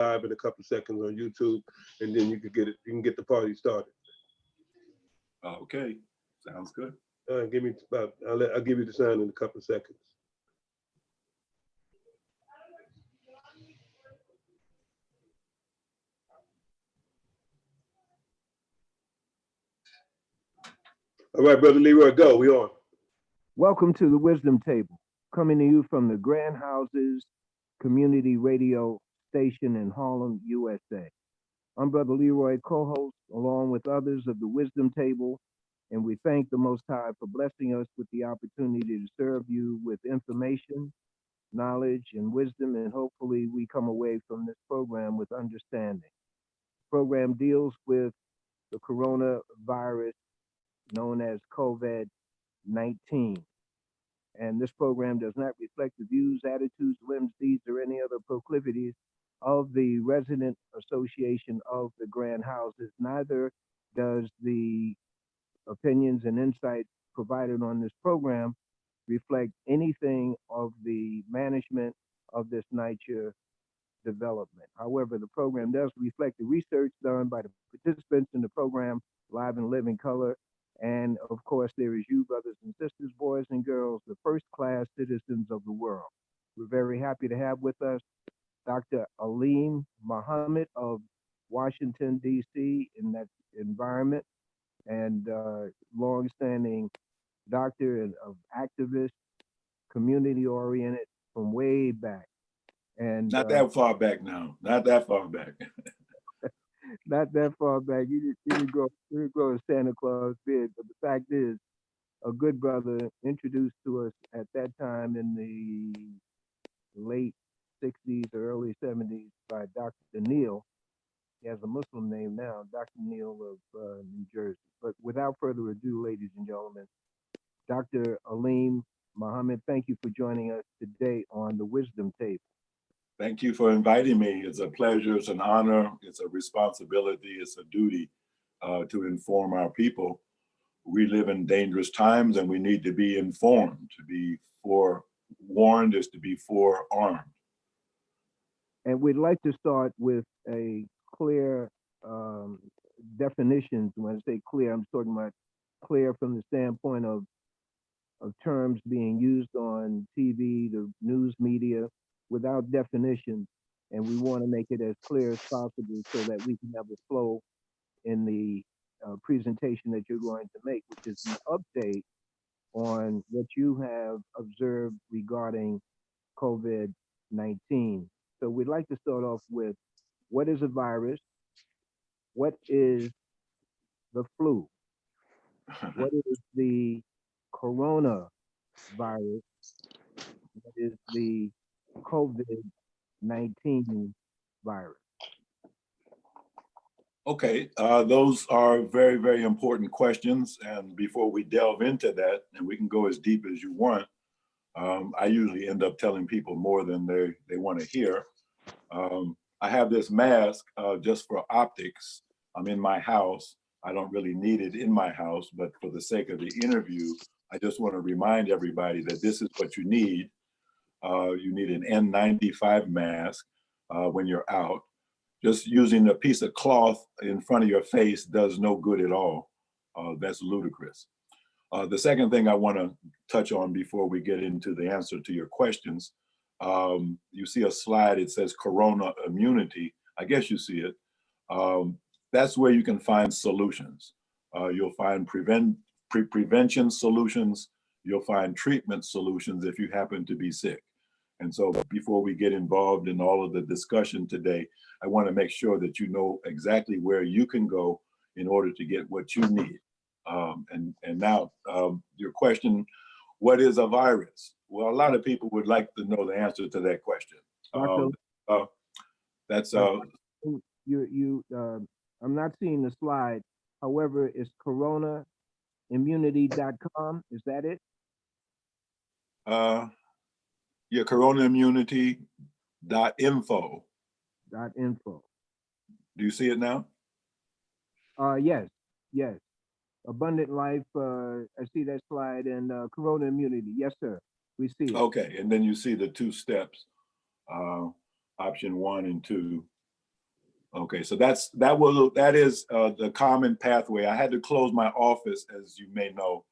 live in a couple of seconds on YouTube, and then you can get it. You can get the party started. Okay, sounds good. Give me about. I'll give you the sign in a couple of seconds. All right, brother Leroy, go. We on. Welcome to the Wisdom Table, coming to you from the Grand Houses Community Radio Station in Harlem, USA. I'm Brother Leroy, co-host, along with others of the Wisdom Table, and we thank the Most High for blessing us with the opportunity to serve you with information, knowledge, and wisdom, and hopefully we come away from this program with understanding. The program deals with the coronavirus known as COVID-19. And this program does not reflect the views, attitudes, whims, deeds, or any other proclivities of the resident association of the Grand Houses. Neither does the opinions and insights provided on this program reflect anything of the management of this NYC development. However, the program does reflect the research done by the participants in the program, live and living color. And of course, there is you, brothers and sisters, boys and girls, the first-class citizens of the world. We're very happy to have with us Dr. Aleem Muhammad of Washington, D.C. in that environment, and long-standing doctor of activist, community-oriented from way back. And not that far back now, not that far back. Not that far back. You didn't grow a Santa Claus beard, but the fact is, a good brother introduced to us at that time in the late 60s or early 70s by Dr. Neil. He has a Muslim name now, Dr. Neil of New Jersey. But without further ado, ladies and gentlemen, Dr. Aleem Muhammad, thank you for joining us today on the Wisdom Table. Thank you for inviting me. It's a pleasure, it's an honor, it's a responsibility, it's a duty to inform our people. We live in dangerous times and we need to be informed. To be forewarned is to be forearmed. And we'd like to start with a clear definitions. When I say clear, I'm talking about clear from the standpoint of terms being used on TV, the news media, without definition, and we want to make it as clear as possible so that we can have a flow in the presentation that you're going to make, which is an update on what you have observed regarding COVID-19. So we'd like to start off with, what is a virus? What is the flu? What is the coronavirus? What is the COVID-19 virus? Okay, those are very, very important questions. And before we delve into that, and we can go as deep as you want, I usually end up telling people more than they want to hear. I have this mask just for optics. I'm in my house. I don't really need it in my house, but for the sake of the interview, I just want to remind everybody that this is what you need. You need an N95 mask when you're out. Just using a piece of cloth in front of your face does no good at all. That's ludicrous. The second thing I want to touch on before we get into the answer to your questions, you see a slide, it says corona immunity. I guess you see it. That's where you can find solutions. You'll find prevention solutions. You'll find treatment solutions if you happen to be sick. And so before we get involved in all of the discussion today, I want to make sure that you know exactly where you can go in order to get what you need. And now your question, what is a virus? Well, a lot of people would like to know the answer to that question. I'm not seeing the slide. However, it's coronaimmunity.com. Is that it? Your coronaimmunity.info. .info. Do you see it now? Yes. Abundant life. I see that slide, and corona immunity. Yes, sir. We see it. Okay, and then you see the two steps, option 1 and 2. Okay, so that is the common pathway. I had to close my office, as you may know,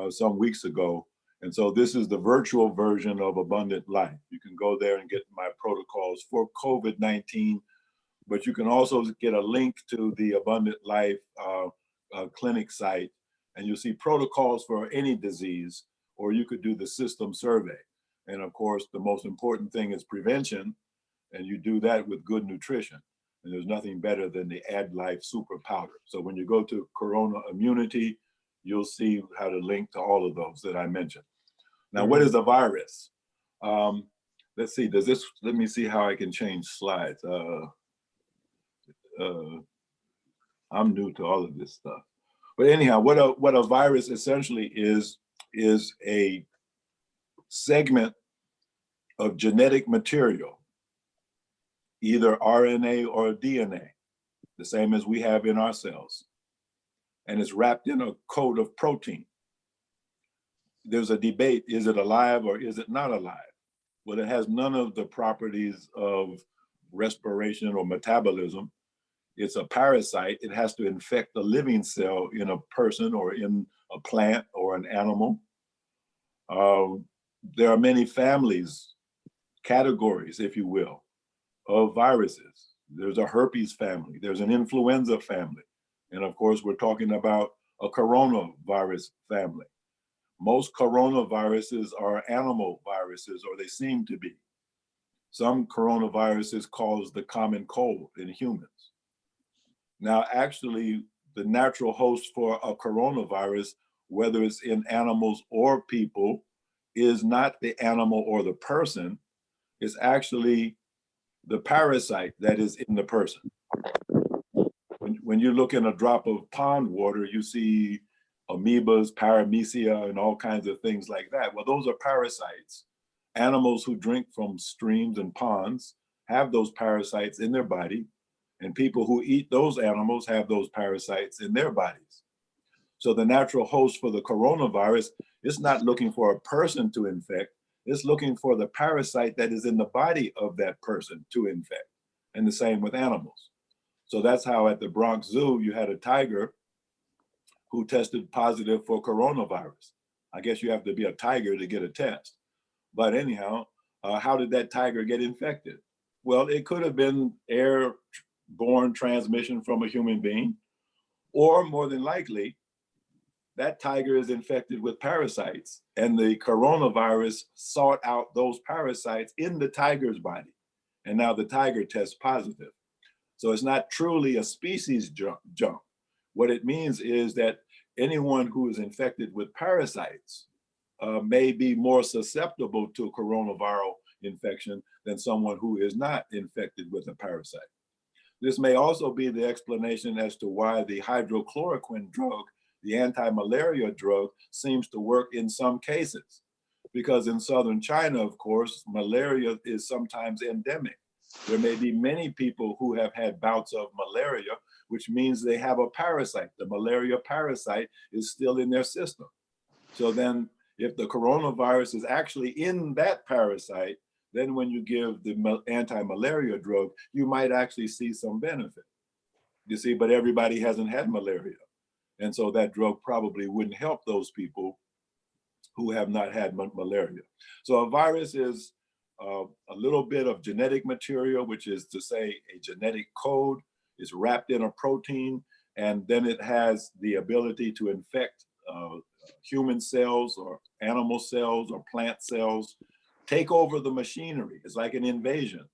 some weeks ago. And so this is the virtual version of Abundant Life. You can go there and get my protocols for COVID-19, but you can also get a link to the Abundant Life clinic site, and you'll see protocols for any disease, or you could do the system survey. And of course, the most important thing is prevention, and you do that with good nutrition. And there's nothing better than the Add Life Super Powder. So when you go to Corona Immunity, you'll see how to link to all of those that I mentioned. Now, what is a virus? Let's see, let me see how I can change slides. I'm new to all of this stuff. But anyhow, what a virus essentially is a segment of genetic material, either RNA or DNA, the same as we have in our cells. And it's wrapped in a coat of protein. There's a debate, is it alive or is it not alive? Well, it has none of the properties of respiration or metabolism. It's a parasite. It has to infect a living cell in a person or in a plant or an animal. There are many families, categories, if you will, of viruses. There's a herpes family, there's an influenza family. And of course, we're talking about a coronavirus family. Most coronaviruses are animal viruses, or they seem to be. Some coronaviruses cause the common cold in humans. Now, actually, the natural host for a coronavirus, whether it's in animals or people, is not the animal or the person. It's actually the parasite that is in the person. When you look in a drop of pond water, you see amoebas, paramecia, and all kinds of things like that. Well, those are parasites. Animals who drink from streams and ponds have those parasites in their body, and people who eat those animals have those parasites in their bodies. So the natural host for the coronavirus is not looking for a person to infect, it's looking for the parasite that is in the body of that person to infect, and the same with animals. So that's how at the Bronx Zoo, you had a tiger who tested positive for coronavirus. I guess you have to be a tiger to get a test. But anyhow, how did that tiger get infected? Well, it could have been airborne transmission from a human being, or more than likely, that tiger is infected with parasites, and the coronavirus sought out those parasites in the tiger's body. And now the tiger tests positive. So it's not truly a species jump. What it means is that anyone who is infected with parasites may be more susceptible to coronavirus infection than someone who is not infected with a parasite. This may also be the explanation as to why the hydrochloroquine drug, the anti-malaria drug, seems to work in some cases. Because in southern China, of course, malaria is sometimes endemic. There may be many people who have had bouts of malaria, which means they have a parasite. The malaria parasite is still in their system. So then if the coronavirus is actually in that parasite, then when you give the anti-malaria drug, you might actually see some benefit. You see, but everybody hasn't had malaria. And so that drug probably wouldn't help those people who have not had malaria. So a virus is a little bit of genetic material, which is to say a genetic code is wrapped in a protein, and then it has the ability to infect human cells or animal cells or plant cells, take over the machinery. It's like an invasion.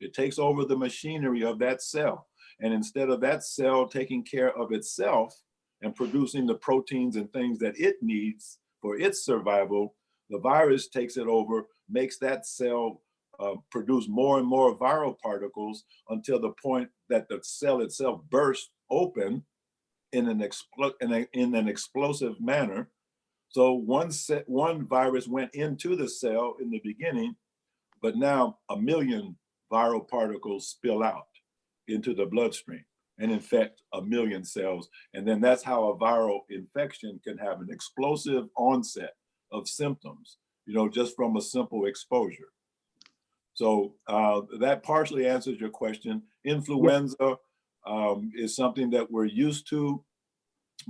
It takes over the machinery of that cell. And instead of that cell taking care of itself and producing the proteins and things that it needs for its survival, the virus takes it over, makes that cell produce more and more viral particles until the point that the cell itself bursts open in an explosive manner. So one virus went into the cell in the beginning, but now 1 million viral particles spill out into the bloodstream and infect 1 million cells. And then that's how a viral infection can have an explosive onset of symptoms, just from a simple exposure. So that partially answers your question. Influenza is something that we're used to,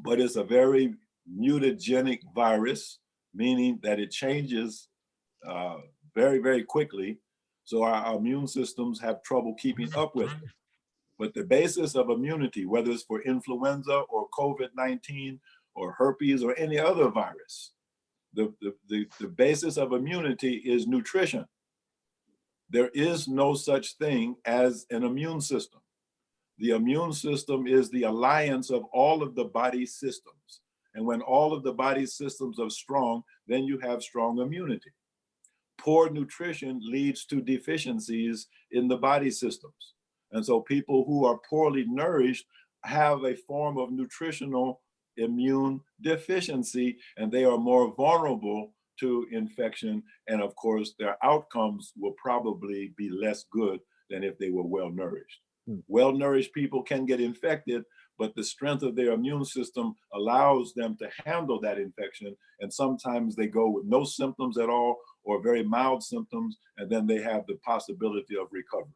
but it's a very mutagenic virus, meaning that it changes very, very quickly. So our immune systems have trouble keeping up with it. But the basis of immunity, whether it's for influenza or COVID-19 or herpes or any other virus, the basis of immunity is nutrition. There is no such thing as an immune system. The immune system is the alliance of all of the body's systems. And when all of the body's systems are strong, then you have strong immunity. Poor nutrition leads to deficiencies in the body systems. And so people who are poorly nourished have a form of nutritional immune deficiency, and they are more vulnerable to infection. And of course, their outcomes will probably be less good than if they were well nourished. Well-nourished people can get infected, but the strength of their immune system allows them to handle that infection. And sometimes they go with no symptoms at all or very mild symptoms, and then they have the possibility of recovery.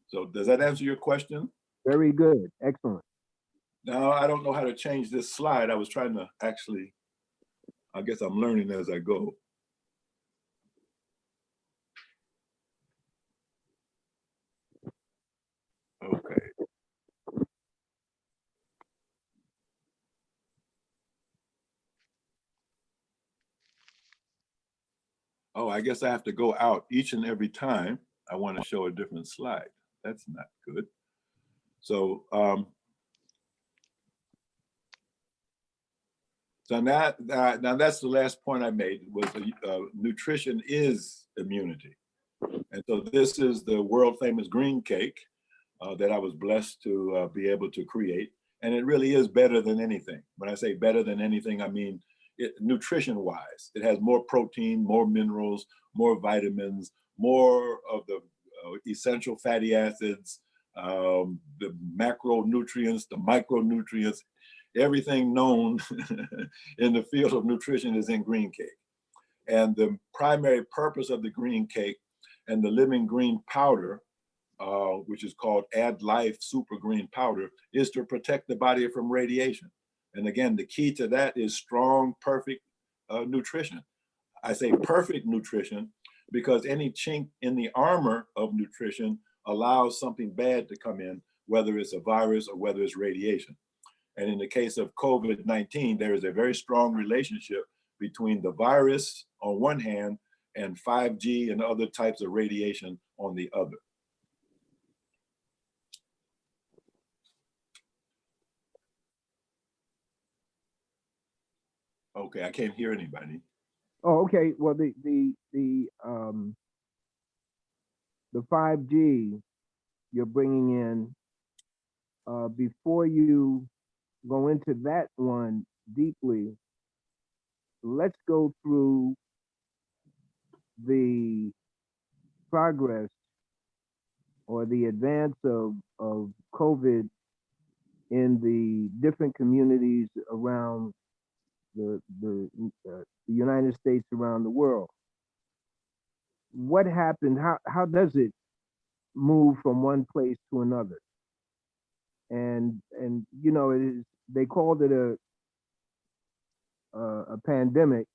So does that answer your question? Very good. Excellent. Now, I don't know how to change this slide. I was trying to actually, I guess I'm learning as I go. Okay. Oh, I guess I have to go out each and every time I want to show a different slide. That's not good. So, now that's the last point I made, was nutrition is immunity. And so this is the world famous green cake that I was blessed to be able to create. And it really is better than anything. When I say better than anything, I mean nutrition-wise. It has more protein, more minerals, more vitamins, more of the essential fatty acids, the macronutrients, the micronutrients, everything known in the field of nutrition is in green cake. And the primary purpose of the green cake and the living green powder, which is called Add Life Super Green Powder, is to protect the body from radiation. And again, the key to that is strong, perfect nutrition. I say perfect nutrition because any chink in the armor of nutrition allows something bad to come in, whether it's a virus or whether it's radiation. And in the case of COVID-19, there is a very strong relationship between the virus on one hand and 5G and other types of radiation on the other. Okay, I can't hear anybody. Oh, okay. Well, the 5G you're bringing in, before you go into that one deeply, let's go through the progress or the advance of COVID in the different communities around the United States, around the world. What happened? How does it move from one place to another? And you know, it is, they called it a pandemic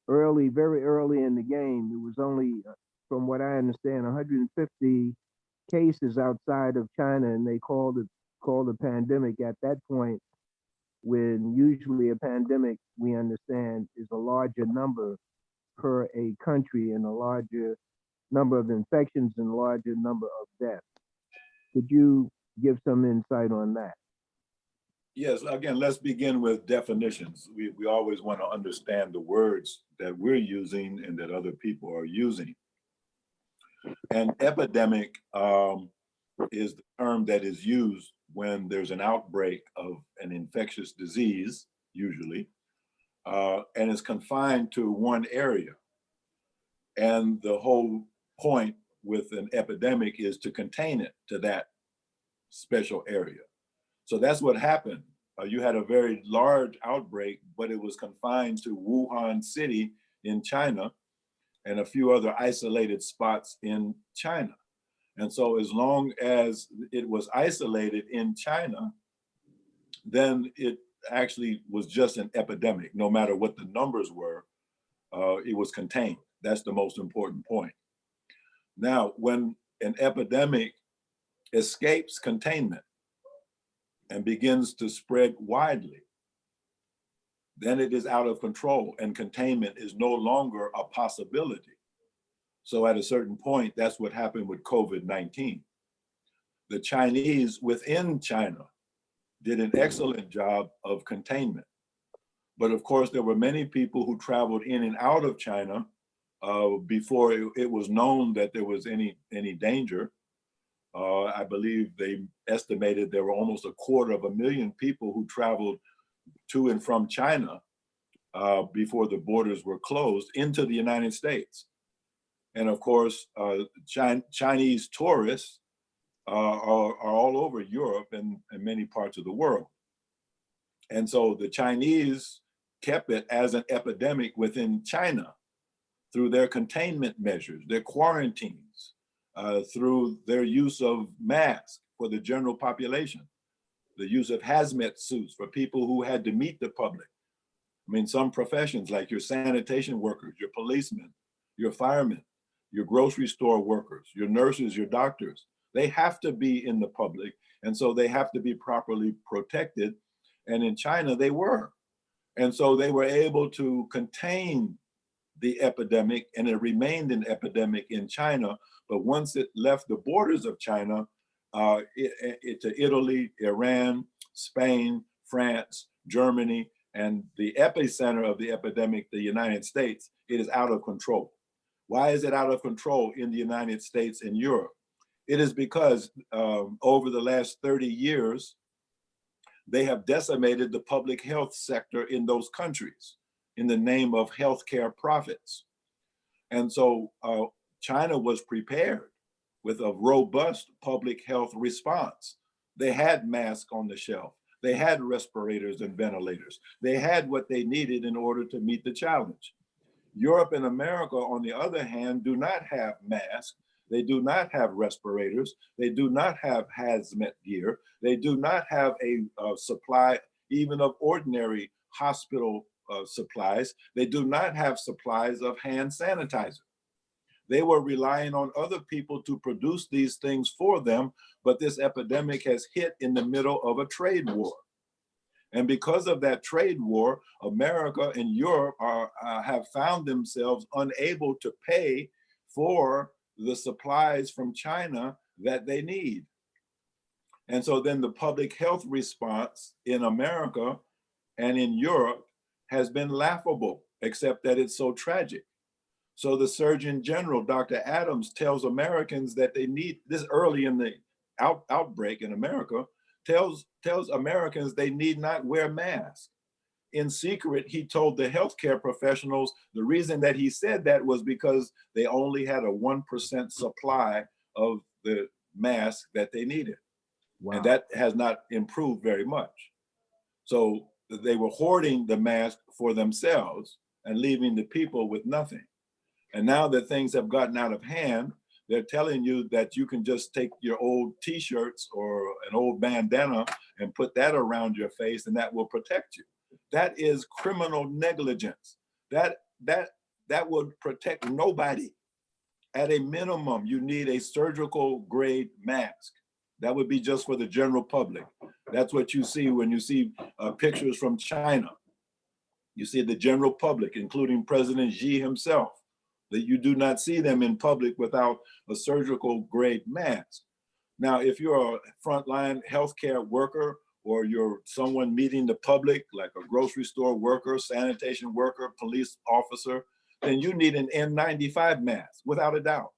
early, very early in the game. It was only, from what I understand, 150 cases outside of China, and they called a pandemic at that point, when usually a pandemic, we understand, is a larger number per a country and a larger number of infections and a larger number of deaths. Could you give some insight on that? Yes, again, let's begin with definitions. We always want to understand the words that we're using and that other people are using. An epidemic is the term that is used when there's an outbreak of an infectious disease, usually, and is confined to one area. And the whole point with an epidemic is to contain it to that special area. So that's what happened. You had a very large outbreak, but it was confined to Wuhan City in China. and a few other isolated spots in China. And so as long as it was isolated in China, then it actually was just an epidemic. No matter what the numbers were, it was contained. That's the most important point. Now, when an epidemic escapes containment and begins to spread widely, then it is out of control and containment is no longer a possibility. So at a certain point, that's what happened with COVID-19. The Chinese within China did an excellent job of containment. But of course, there were many people who traveled in and out of China before it was known that there was any danger. I believe they estimated there were almost 250,000 people who traveled to and from China before the borders were closed into the United States. And of course, Chinese tourists are all over Europe and many parts of the world. And so the Chinese kept it as an epidemic within China through their containment measures, their quarantines, through their use of masks for the general population, the use of hazmat suits for people who had to meet the public. I mean, some professions like your sanitation workers, your policemen, your firemen, your grocery store workers, your nurses, your doctors, they have to be in the public. And so they have to be properly protected. And in China, they were. And so they were able to contain the epidemic, and it remained an epidemic in China. But once it left the borders of China, to Italy, Iran, Spain, France, Germany, and the epicenter of the epidemic, the United States, it is out of control. Why is it out of control in the United States and Europe? It is because over the last 30 years, they have decimated the public health sector in those countries in the name of healthcare profits. And so China was prepared with a robust public health response. They had masks on the shelf. They had respirators and ventilators. They had what they needed in order to meet the challenge. Europe and America, on the other hand, do not have masks. They do not have respirators. They do not have hazmat gear. They do not have a supply even of ordinary hospital supplies. They do not have supplies of hand sanitizer. They were relying on other people to produce these things for them, but this epidemic has hit in the middle of a trade war. And because of that trade war, America and Europe have found themselves unable to pay for the supplies from China that they need. And so then the public health response in America and in Europe has been laughable, except that it's so tragic. So the Surgeon General, Dr. Adams, tells Americans that they need, this early in the outbreak in America, tells Americans they need not wear masks. In secret, he told the healthcare professionals the reason that he said that was because they only had a 1% supply of the mask that they needed. Wow. And that has not improved very much. So they were hoarding the mask for themselves and leaving the people with nothing. And now that things have gotten out of hand, they're telling you that you can just take your old t-shirts or an old bandana and put that around your face and that will protect you. That is criminal negligence. That would protect nobody. At a minimum, you need a surgical grade mask. That would be just for the general public. That's what you see when you see pictures from China. You see the general public, including President Xi himself, that you do not see them in public without a surgical grade mask. Now, if you're a frontline healthcare worker or you're someone meeting the public, like a grocery store worker, sanitation worker, police officer, then you need an N95 mask, without a doubt.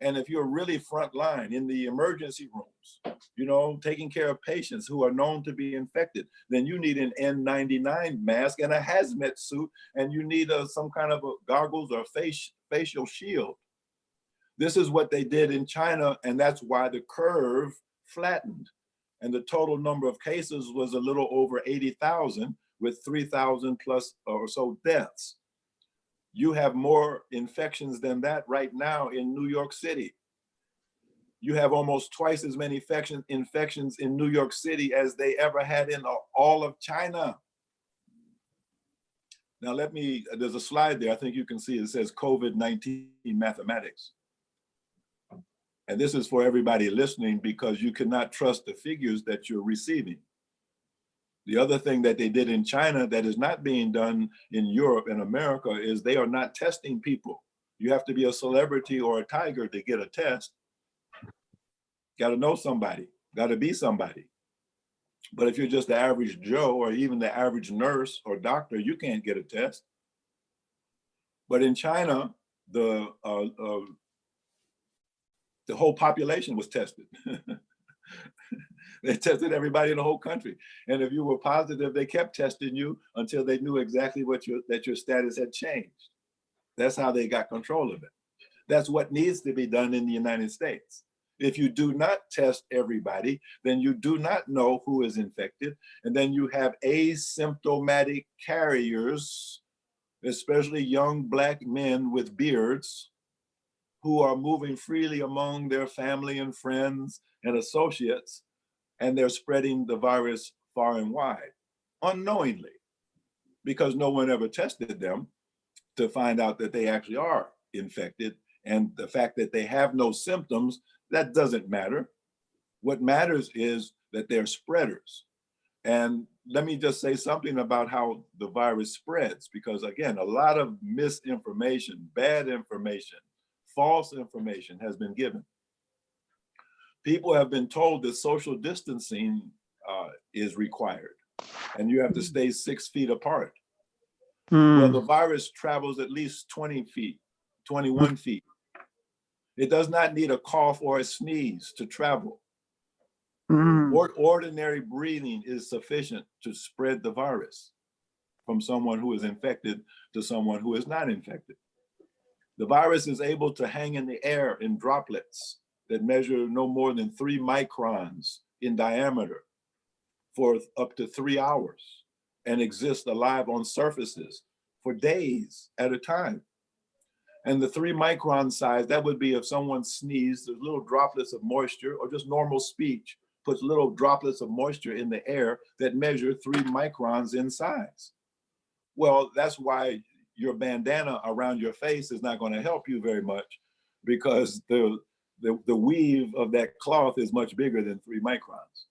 And if you're really frontline in the emergency rooms, you know, taking care of patients who are known to be infected, then you need an N99 mask and a hazmat suit, and you need some kind of a goggles or facial shield. This is what they did in China, and that's why the curve flattened. And the total number of cases was a little over 80,000 with 3,000 plus or so deaths. You have more infections than that right now in New York City. You have almost twice as many infections in New York City as they ever had in all of China. Now there's a slide there, I think you can see it says COVID-19 mathematics. And this is for everybody listening because you cannot trust the figures that you're receiving. The other thing that they did in China that is not being done in Europe and America is they are not testing people. You have to be a celebrity or a tiger to get a test. Got to know somebody, got to be somebody. But if you're just the average Joe or even the average nurse or doctor, you can't get a test. But in China, the whole population was tested. They tested everybody in the whole country. And if you were positive, they kept testing you until they knew exactly that your status had changed. That's how they got control of it. That's what needs to be done in the United States. If you do not test everybody, then you do not know who is infected. And then you have asymptomatic carriers, especially young Black men with beards, who are moving freely among their family and friends and associates, and they're spreading the virus far and wide, unknowingly, because no one ever tested them to find out that they actually are infected. And the fact that they have no symptoms, that doesn't matter. What matters is that they're spreaders. And let me just say something about how the virus spreads, because again, a lot of misinformation, bad information, false information has been given. People have been told that social distancing is required and you have to stay 6 feet apart. Well, the virus travels at least 20 feet, 21 feet. It does not need a cough or a sneeze to travel. Ordinary breathing is sufficient to spread the virus from someone who is infected to someone who is not infected. The virus is able to hang in the air in droplets that measure no more than 3 microns in diameter for up to 3 hours and exist alive on surfaces for days at a time. And the 3 micron size, that would be if someone sneezed, there's little droplets of moisture, or just normal speech puts little droplets of moisture in the air that measure 3 microns in size. Well, that's why your bandana around your face is not going to help you very much, because the weave of that cloth is much bigger than 3 microns.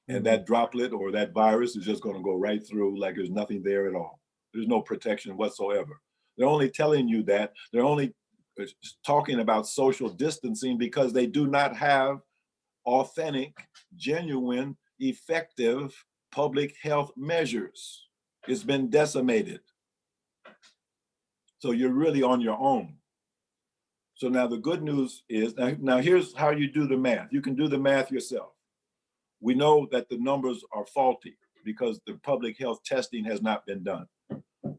And that droplet or that virus is just going to go right through like there's nothing there at all. There's no protection whatsoever. They're only telling you that. They're only talking about social distancing because they do not have authentic, genuine, effective public health measures. It's been decimated. So you're really on your own. So now the good news is, now here's how you do the math. You can do the math yourself. We know that the numbers are faulty because the public health testing has not been done.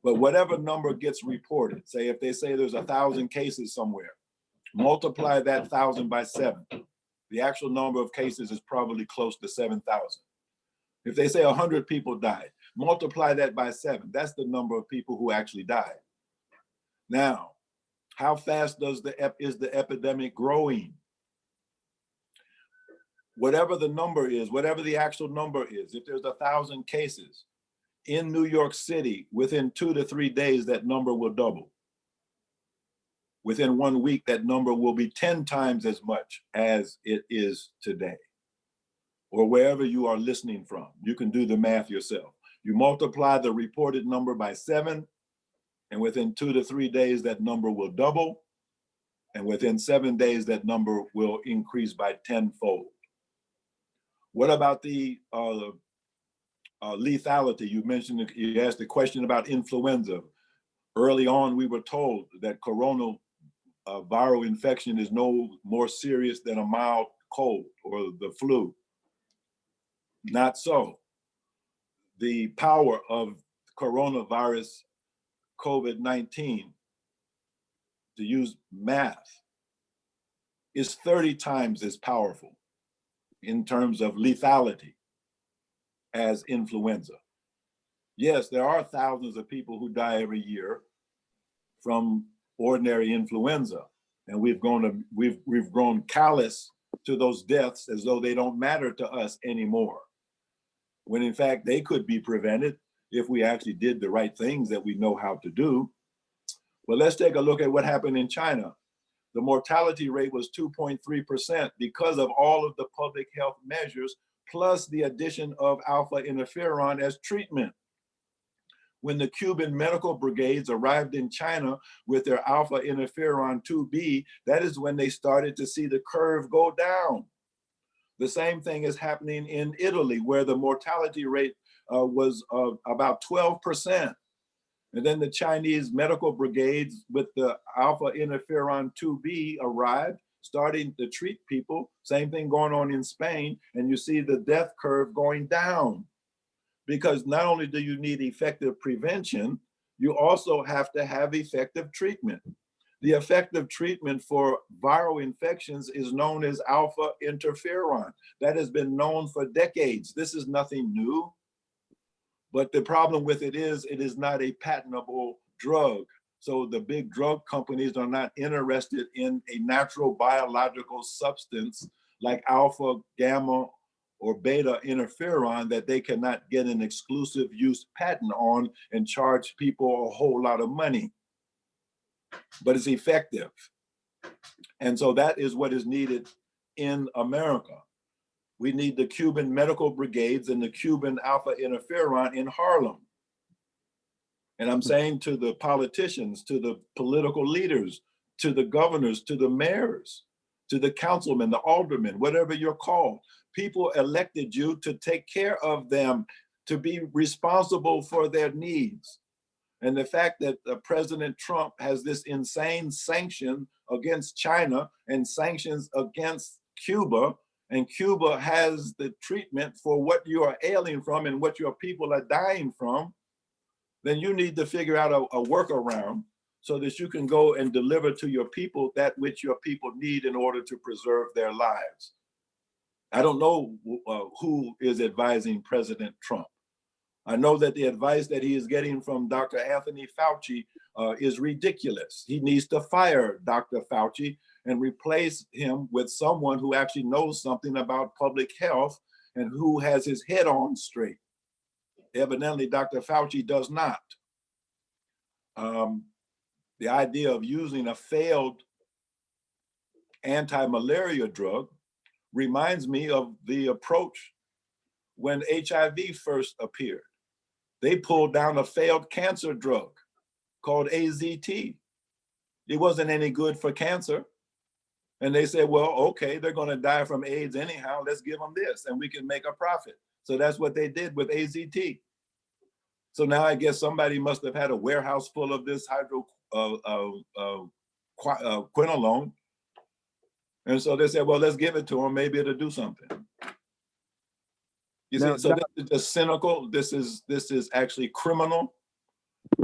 But whatever number gets reported, say if they say there's 1,000 cases somewhere, multiply that 1,000 by 7. The actual number of cases is probably close to 7,000. If they say 100 people died, multiply that by 7. That's the number of people who actually died. Now, how fast is the epidemic growing? Whatever the number is, whatever the actual number is, if there's 1,000 cases in New York City, within 2 to 3 days, that number will double. Within 1 week, that number will be 10 times as much as it is today. Or wherever you are listening from, you can do the math yourself. You multiply the reported number by 7, and within 2 to 3 days, that number will double. And within 7 days, that number will increase by 10-fold. What about the lethality? You asked a question about influenza. Early on, we were told that coronal viral infection is no more serious than a mild cold or the flu. Not so. The power of coronavirus COVID-19, to use math, is 30 times as powerful in terms of lethality as influenza. Yes, there are thousands of people who die every year, from ordinary influenza. And we've grown callous to those deaths as though they don't matter to us anymore. When in fact, they could be prevented if we actually did the right things that we know how to do. Well, let's take a look at what happened in China. The mortality rate was 2.3% because of all of the public health measures, plus the addition of alpha interferon as treatment. When the Cuban medical brigades arrived in China with their alpha interferon 2B, that is when they started to see the curve go down. The same thing is happening in Italy, where the mortality rate was about 12%. And then the Chinese medical brigades with the alpha interferon 2B arrived, starting to treat people. Same thing going on in Spain. And you see the death curve going down. Because not only do you need effective prevention, you also have to have effective treatment. The effective treatment for viral infections is known as alpha interferon. That has been known for decades. This is nothing new. But the problem with it is not a patentable drug. So the big drug companies are not interested in a natural biological substance like alpha, gamma, or beta interferon that they cannot get an exclusive use patent on and charge people a whole lot of money. But it's effective. And so that is what is needed in America. We need the Cuban medical brigades and the Cuban alpha interferon in Harlem. And I'm saying to the politicians, to the political leaders, to the governors, to the mayors, to the councilmen, the aldermen, whatever you're called, people elected you to take care of them, to be responsible for their needs. And the fact that President Trump has this insane sanction against China and sanctions against Cuba, and Cuba has the treatment for what you are ailing from and what your people are dying from, then you need to figure out a workaround so that you can go and deliver to your people that which your people need in order to preserve their lives. I don't know who is advising President Trump. I know that the advice that he is getting from Dr. Anthony Fauci is ridiculous. He needs to fire Dr. Fauci and replace him with someone who actually knows something about public health and who has his head on straight. Evidently, Dr. Fauci does not. The idea of using a failed anti-malaria drug reminds me of the approach when HIV first appeared. They pulled down a failed cancer drug called AZT. It wasn't any good for cancer. And they said, well, okay, they're going to die from AIDS anyhow. Let's give them this and we can make a profit. So that's what they did with AZT. So now I guess somebody must have had a warehouse full of this hydroquinone. And so they said, well, let's give it to them. Maybe it'll do something. You see, so this is just cynical. This is actually criminal.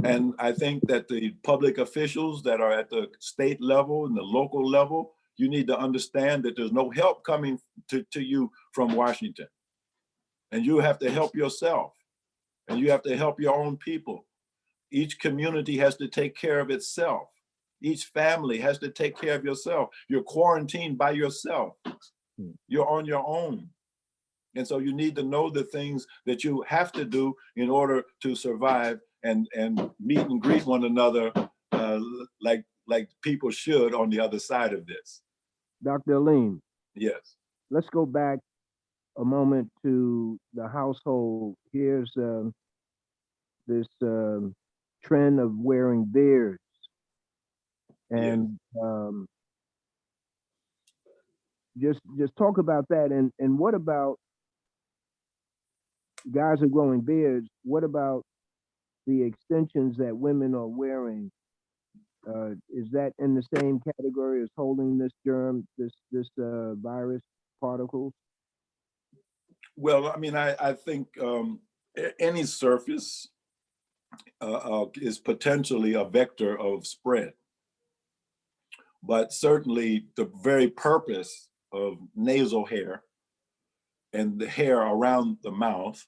And I think that the public officials that are at the state level and the local level, you need to understand that there's no help coming to you from Washington. And you have to help yourself. And you have to help your own people. Each community has to take care of itself. Each family has to take care of yourself. You're quarantined by yourself. You're on your own. And so you need to know the things that you have to do in order to survive and meet and greet one another like people should on the other side of this. Dr. Aleem. Yes. Let's go back a moment to the household. Here's this trend of wearing beards. And just talk about that. And what about guys are growing beards? What about the extensions that women are wearing? Is that in the same category as holding this germ, this virus particles? Well, I mean, I think any surface is potentially a vector of spread. But certainly the very purpose of nasal hair and the hair around the mouth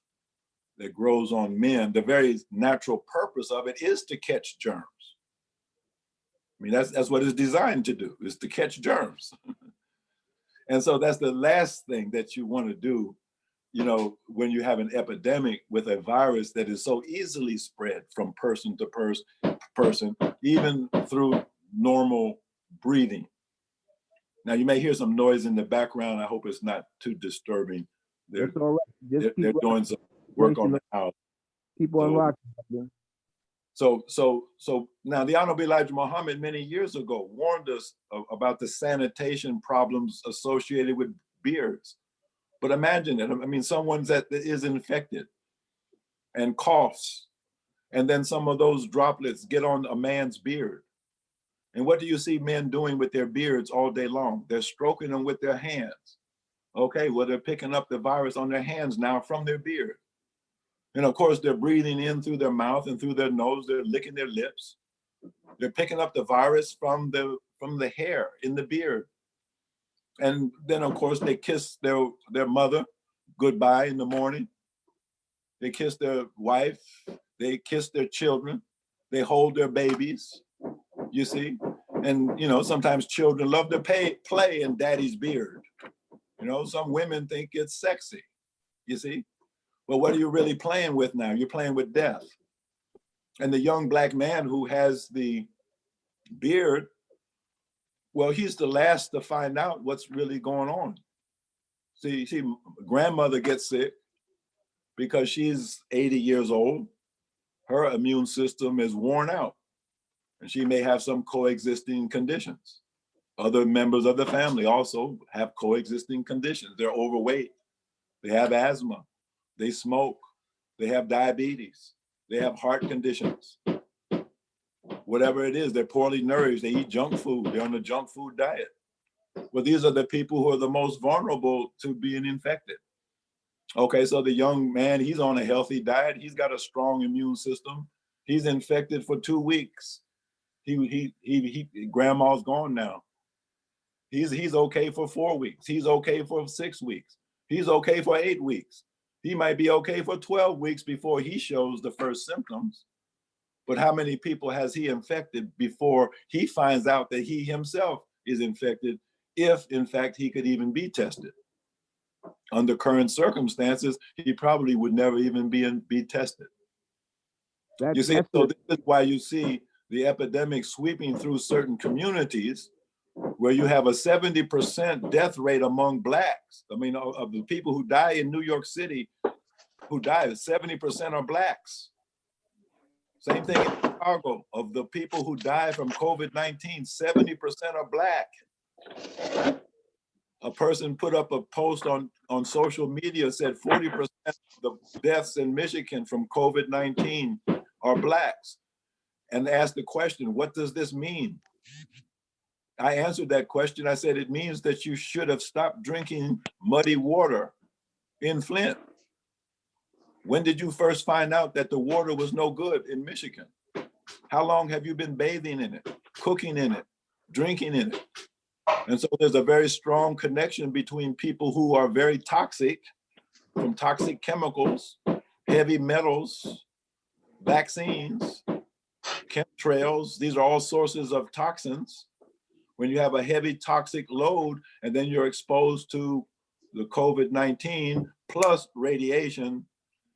that grows on men, the very natural purpose of it is to catch germs. I mean, that's what it's designed to do, is to catch germs. And so that's the last thing that you want to do, you know, when you have an epidemic with a virus that is so easily spread from person to person, even through normal breathing. Now, you may hear some noise in the background. I hope it's not too disturbing. That's all right. Just They're keep doing some work on the house. keep on So- rocking, brother. So now the Honorable Elijah Muhammad many years ago warned us about the sanitation problems associated with beards. But imagine it. I mean, someone that is infected and coughs, and then some of those droplets get on a man's beard. And what do you see men doing with their beards all day long? They're stroking them with their hands. Okay, well, they're picking up the virus on their hands now from their beard. And of course, they're breathing in through their mouth and through their nose. They're licking their lips. They're picking up the virus from the hair in the beard. And then, of course, they kiss their mother goodbye in the morning. They kiss their wife. They kiss their children. They hold their babies, you see. And, you know, sometimes children love to play in daddy's beard. You know, some women think it's sexy, you see. But what are you really playing with now? You're playing with death. And the young Black man who has the beard, well, he's the last to find out what's really going on. See, grandmother gets sick because she's 80 years old. Her immune system is worn out, and she may have some coexisting conditions. Other members of the family also have coexisting conditions. They're overweight, they have asthma, they smoke, they have diabetes, they have heart conditions. Whatever it is, they're poorly nourished, they eat junk food, they're on a junk food diet. Well, these are the people who are the most vulnerable to being infected. Okay, so the young man, he's on a healthy diet, he's got a strong immune system, he's infected for 2 weeks. Grandma's gone now. He's okay for 4 weeks, he's okay for 6 weeks, he's okay for 8 weeks. He might be okay for 12 weeks before he shows the first symptoms. But how many people has he infected before he finds out that he himself is infected, if in fact he could even be tested? Under current circumstances, he probably would never even be tested. You see, so this is why you see the epidemic sweeping through certain communities where you have a 70% death rate among Blacks. I mean, of the people who die in New York City, who die, 70% are Blacks. Same thing in Chicago. Of the people who die from COVID-19, 70% are Black. A person put up a post on social media, said 40% of the deaths in Michigan from COVID-19 are Blacks. And asked the question, what does this mean? I answered that question. I said, it means that you should have stopped drinking muddy water in Flint. When did you first find out that the water was no good in Michigan? How long have you been bathing in it, cooking in it, drinking in it? And so there's a very strong connection between people who are very toxic, from toxic chemicals, heavy metals, vaccines, chemtrails. These are all sources of toxins. When you have a heavy toxic load and then you're exposed to the COVID-19 plus radiation,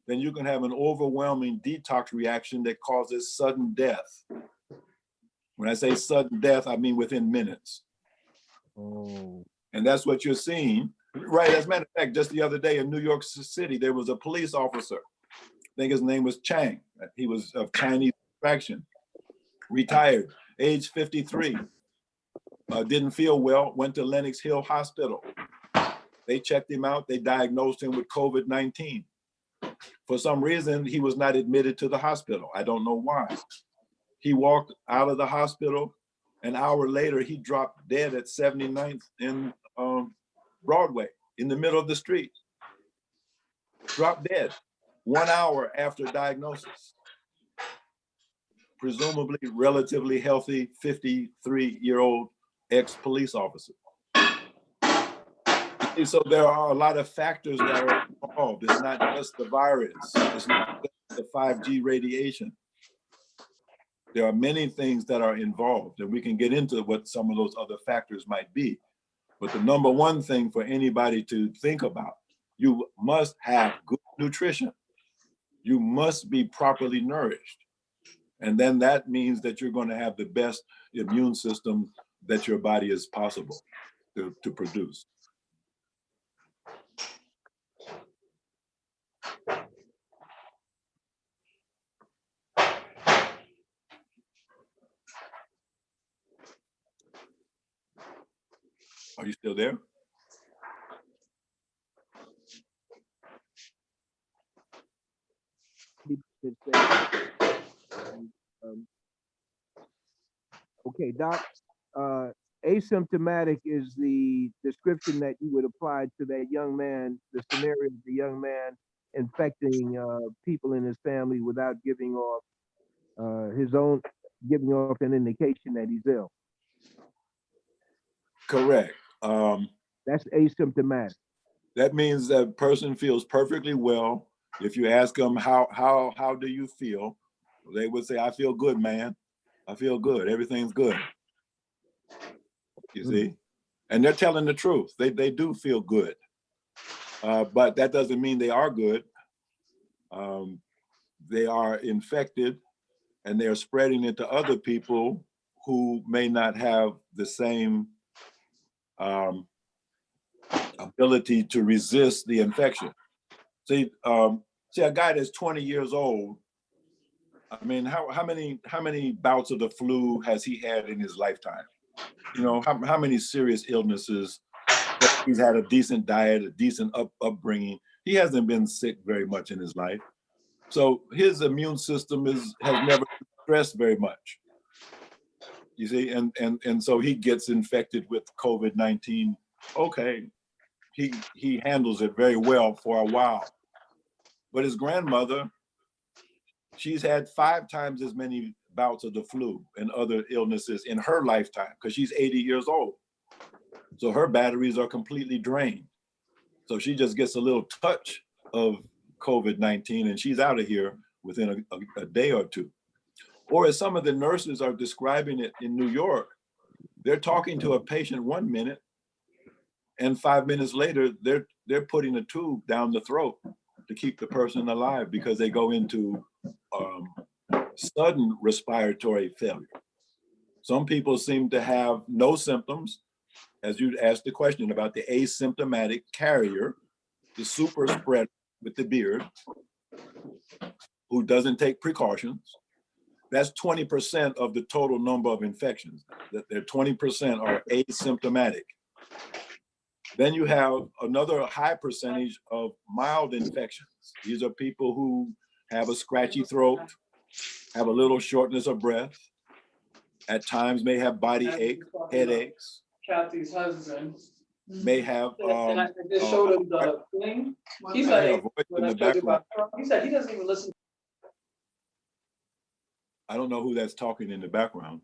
then you can have an overwhelming detox reaction that causes sudden death. When I say sudden death, I mean within minutes. Oh. And that's what you're seeing. Right, as a matter of fact, just the other day in New York City, there was a police officer. I think his name was Chang. He was of Chinese extraction, retired, age 53. Didn't feel well, went to Lenox Hill Hospital. They checked him out, they diagnosed him with COVID-19. For some reason, he was not admitted to the hospital. I don't know why. He walked out of the hospital. An hour later, he dropped dead at 79th in Broadway, in the middle of the street. Dropped dead 1 hour after diagnosis. Presumably relatively healthy 53-year-old ex-police officer. So there are a lot of factors that are involved. It's not just the virus. It's not just the 5G radiation. There are many things that are involved, and we can get into what some of those other factors might be. But the number one thing for anybody to think about, you must have good nutrition. You must be properly nourished. And then that means that you're going to have the best immune system that your body is possible to produce. Are you still there? Okay, Doc, asymptomatic is the description that you would apply to that young man, the scenario of the young man infecting people in his family without giving off giving off an indication that he's ill. Correct. That's asymptomatic. That means that person feels perfectly well. If you ask them how do you feel, they would say, I feel good, man. I feel good. Everything's good. You see? And they're telling the truth. They do feel good. But that doesn't mean they are good. They are infected and they're spreading it to other people who may not have the same ability to resist the infection. See, a guy that's 20 years old, I mean, how many bouts of the flu has he had in his lifetime? You know, how many serious illnesses? He's had a decent diet, a decent upbringing. He hasn't been sick very much in his life. So his immune system has never been stressed very much. You see, and so he gets infected with COVID-19. Okay, he handles it very well for a while. But his grandmother, she's had 5 times as many bouts of the flu and other illnesses in her lifetime because she's 80 years old. So her batteries are completely drained. So she just gets a little touch of COVID-19 and she's out of here within a day or two. Or as some of the nurses are describing it in New York, they're talking to a patient 1 minute and 5 minutes later, they're putting a tube down the throat to keep the person alive because they go into sudden respiratory failure. Some people seem to have no symptoms, as you asked the question about the asymptomatic carrier, the super spreader with the beard, who doesn't take precautions. That's 20% of the total number of infections. That 20% are asymptomatic. Then you have another high percentage of mild infections. These are people who have a scratchy throat, have a little shortness of breath, at times may have body ache, headaches. Kathy's husband. May have. And I just showed him the thing. He's like, when I told you about Trump, he said he doesn't even listen. I don't know who that's talking in the background.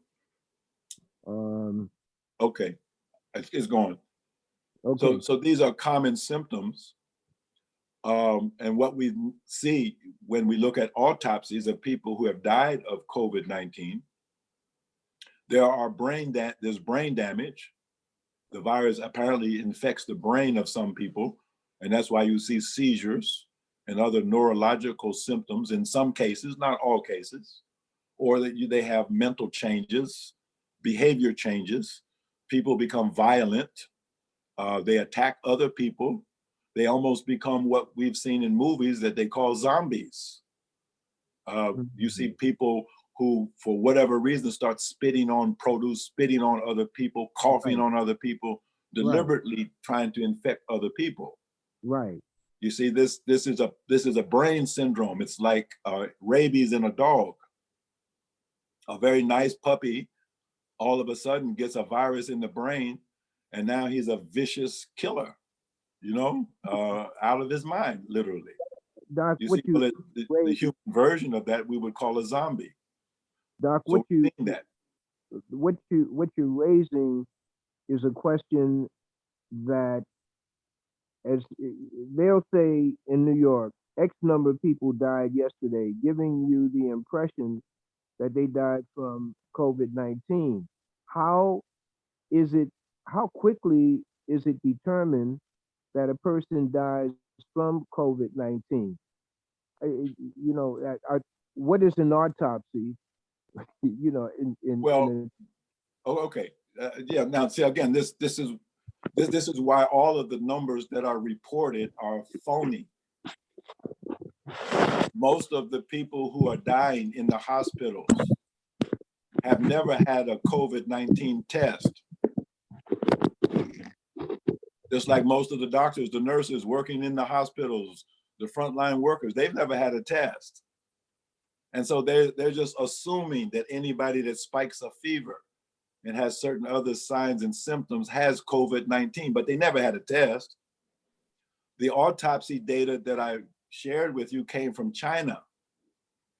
Okay, it's gone. Okay. So these are common symptoms. And what we see when we look at autopsies of people who have died of COVID-19, there's brain damage. The virus apparently infects the brain of some people, and that's why you see seizures and other neurological symptoms in some cases, not all cases, or that they have mental changes, behavior changes. People become violent. They attack other people. They almost become what we've seen in movies that they call zombies. You see people who, for whatever reason, start spitting on produce, spitting on other people, coughing on other people, deliberately trying to infect other people. Right. You see, this is a brain syndrome. It's like rabies in a dog. A very nice puppy all of a sudden gets a virus in the brain, and now he's a vicious killer, you know, out of his mind, literally. Doc, You see, the human version of that we would call a zombie. Doc, So what you're raising is a question that, as they'll say in New York, X number of people died yesterday, giving you the impression that they died from COVID-19. How how quickly is it determined that a person dies from COVID-19? You know, what is an autopsy? You know, Well, oh, okay. Yeah. Now, see, again, this is why all of the numbers that are reported are phony. Most of the people who are dying in the hospitals have never had a COVID-19 test. Just like most of the doctors, the nurses working in the hospitals, the frontline workers, they've never had a test. And so they're just assuming that anybody that spikes a fever and has certain other signs and symptoms has COVID-19, but they never had a test. The autopsy data that I shared with you came from China.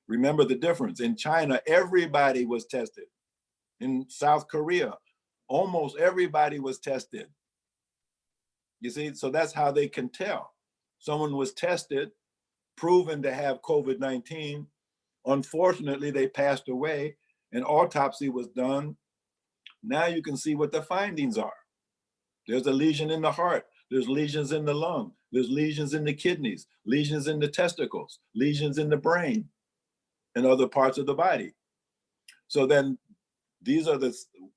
Remember the difference. In China, everybody was tested. In South Korea, almost everybody was tested. You see, so that's how they can tell. Someone was tested, proven to have COVID-19. Unfortunately, they passed away. An autopsy was done. Now you can see what the findings are. There's a lesion in the heart. There's lesions in the lung. There's lesions in the kidneys, lesions in the testicles, lesions in the brain and other parts of the body. So then these are the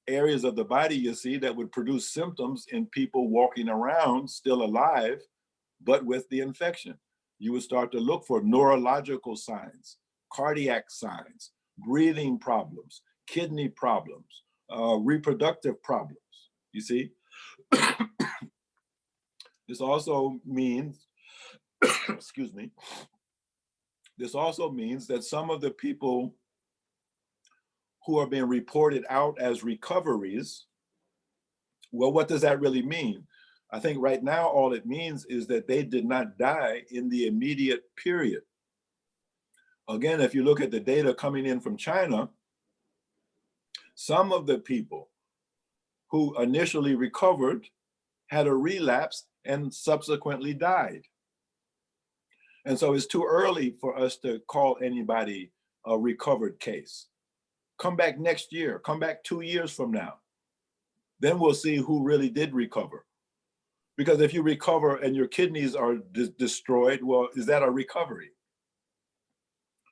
areas of the body you see that would produce symptoms in people walking around still alive, but with the infection. You would start to look for neurological signs, cardiac signs, breathing problems, kidney problems, reproductive problems, you see? This also means, excuse me, this also means that some of the people who are being reported out as recoveries, well, what does that really mean? I think right now, all it means is that they did not die in the immediate period. Again, if you look at the data coming in from China, some of the people who initially recovered had a relapse and subsequently died. And so it's too early for us to call anybody a recovered case. Come back next year, come back 2 years from now. Then we'll see who really did recover. Because if you recover and your kidneys are destroyed, well, is that a recovery?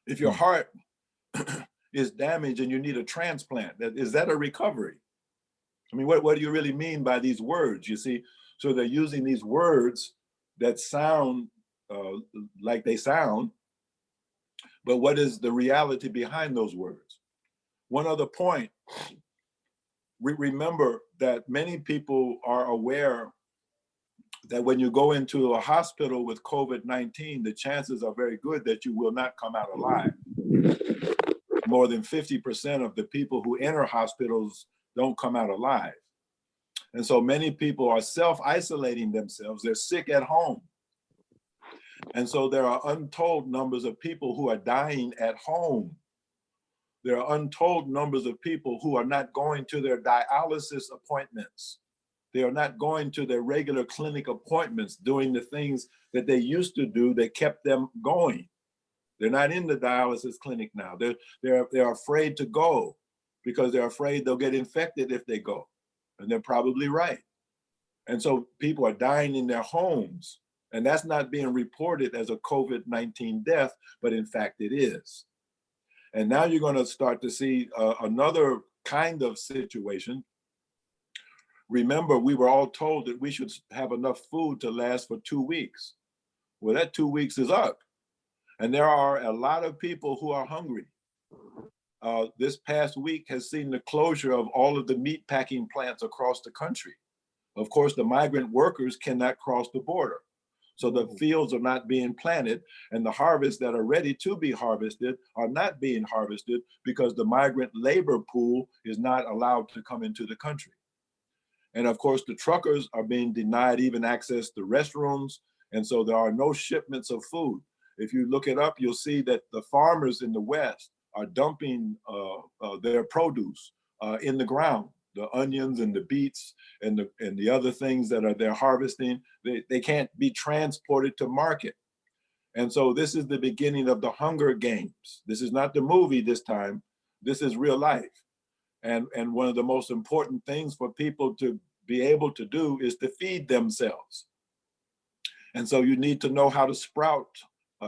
If your heart is damaged and you need a transplant, is that a recovery? I mean, what do you really mean by these words, you see? So they're using these words that sound like they sound, but what is the reality behind those words? One other point, remember that many people are aware that when you go into a hospital with COVID-19, the chances are very good that you will not come out alive. More than 50% of the people who enter hospitals don't come out alive. And so many people are self-isolating themselves. They're sick at home. And so there are untold numbers of people who are dying at home. There are untold numbers of people who are not going to their dialysis appointments. They are not going to their regular clinic appointments, doing the things that they used to do that kept them going. They're not in the dialysis clinic now. They're afraid to go because they're afraid they'll get infected if they go. And they're probably right. And so people are dying in their homes, and that's not being reported as a COVID-19 death, but in fact it is. And now you're going to start to see another kind of situation. Remember, we were all told that we should have enough food to last for 2 weeks. Well, that 2 weeks is up. And there are a lot of people who are hungry. This past week has seen the closure of all of the meat packing plants across the country. Of course, the migrant workers cannot cross the border. So the fields are not being planted, and the harvests that are ready to be harvested are not being harvested because the migrant labor pool is not allowed to come into the country. And of course, the truckers are being denied even access to restrooms. And so there are no shipments of food. If you look it up, you'll see that the farmers in the West are dumping their produce in the ground. The onions and the beets and the other things that they're harvesting, they can't be transported to market. And so this is the beginning of the Hunger Games. This is not the movie this time, This is real life. And one of the most important things for people to be able to do is to feed themselves. And so you need to know how to sprout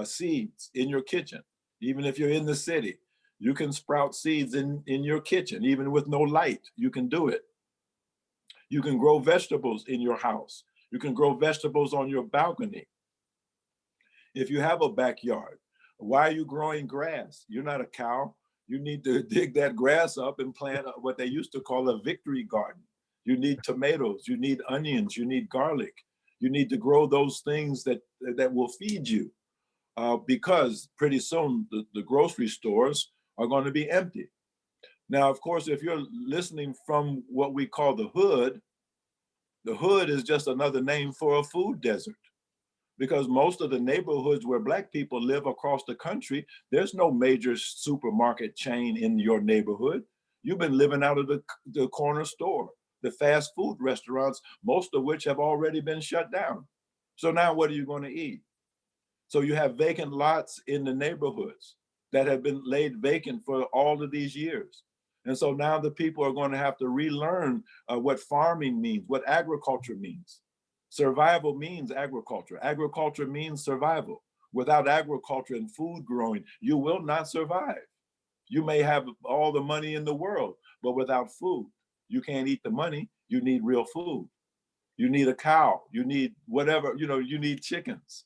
seeds in your kitchen. Even if you're in the city, you can sprout seeds in your kitchen, even with no light, you can do it. You can grow vegetables in your house. You can grow vegetables on your balcony. If you have a backyard, why are you growing grass? You're not a cow. You need to dig that grass up and plant what they used to call a victory garden. You need tomatoes, you need onions, you need garlic. You need to grow those things that will feed you, because pretty soon the grocery stores are going to be empty. Now, of course, if you're listening from what we call the hood is just another name for a food desert, because most of the neighborhoods where Black people live across the country, there's no major supermarket chain in your neighborhood. You've been living out of the corner store, the fast food restaurants, most of which have already been shut down. So now what are you going to eat? So you have vacant lots in the neighborhoods that have been laid vacant for all of these years. And so now the people are going to have to relearn what farming means, what agriculture means. Survival means agriculture. Agriculture means survival. Without agriculture and food growing, you will not survive. You may have all the money in the world, but without food, you can't eat the money. You need real food. You need a cow. You need whatever, you need chickens.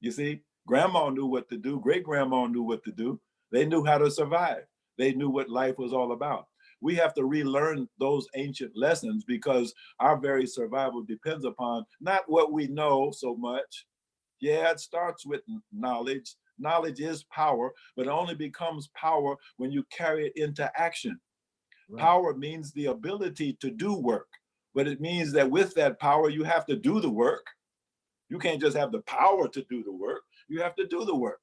You see, grandma knew what to do. Great grandma knew what to do. They knew how to survive. They knew what life was all about. We have to relearn those ancient lessons, because our very survival depends upon not what we know so much. Yeah, it starts with knowledge. Knowledge is power, but it only becomes power when you carry it into action. Right. Power means the ability to do work, but it means that with that power, you have to do the work. You can't just have the power to do the work. You have to do the work,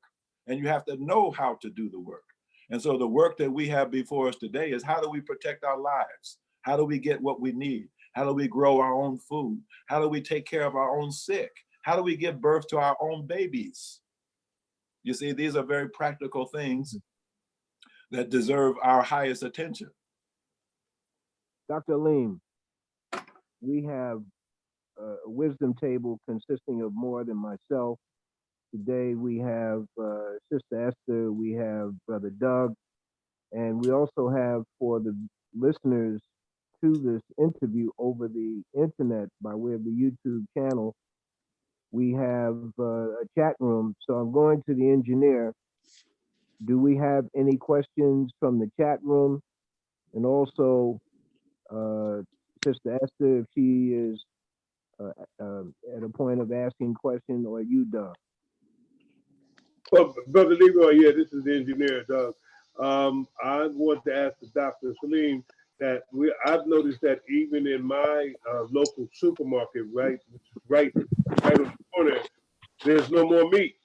and you have to know how to do the work. And so the work that we have before us today is, how do we protect our lives? How do we get what we need? How do we grow our own food? How do we take care of our own sick? How do we give birth to our own babies? You see, these are very practical things that deserve our highest attention. Dr. Aleem, we have a wisdom table consisting of more than myself. Today we have Sister Esther, we have Brother Doug, and we also have, for the listeners to this interview over the internet by way of the YouTube channel, we have a chat room. So I'm going to the engineer. Do we have any questions from the chat room? And also, Sister Esther, if she is at a point of asking questions, or you, Doug? Well, Brother Leroy, yeah, this is the engineer, Doug. I want to ask Dr. Salim that I've noticed that even in my local supermarket, right on the corner, there's no more meat.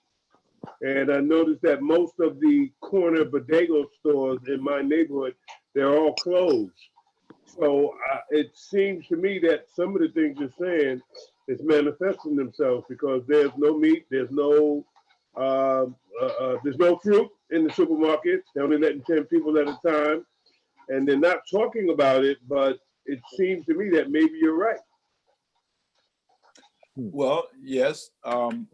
And I noticed that most of the corner bodega stores in my neighborhood, they're all closed. So it seems to me that some of the things you're saying is manifesting themselves, because there's no meat, there's no fruit in the supermarket. They're only letting 10 people at a time, and they're not talking about it, but it seems to me that maybe you're right. Well, yes. The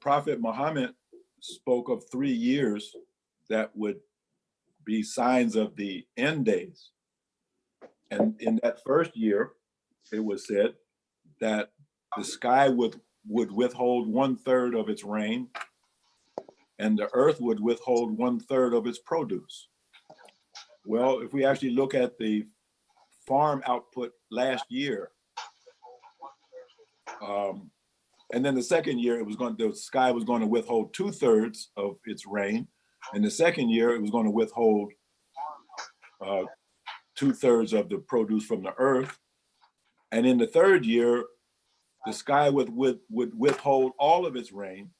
Prophet Muhammad spoke of 3 years that would be signs of the end days. And in that first year, it was said that the sky would withhold 1/3 of its rain, and the earth would withhold 1/3 of its produce. Well, if we actually look at the farm output last year, and then the second year, the sky was going to withhold 2/3 of its rain. And the second year, it was going to withhold 2/3 of the produce from the earth. And in the third year, the sky would withhold all of its rain,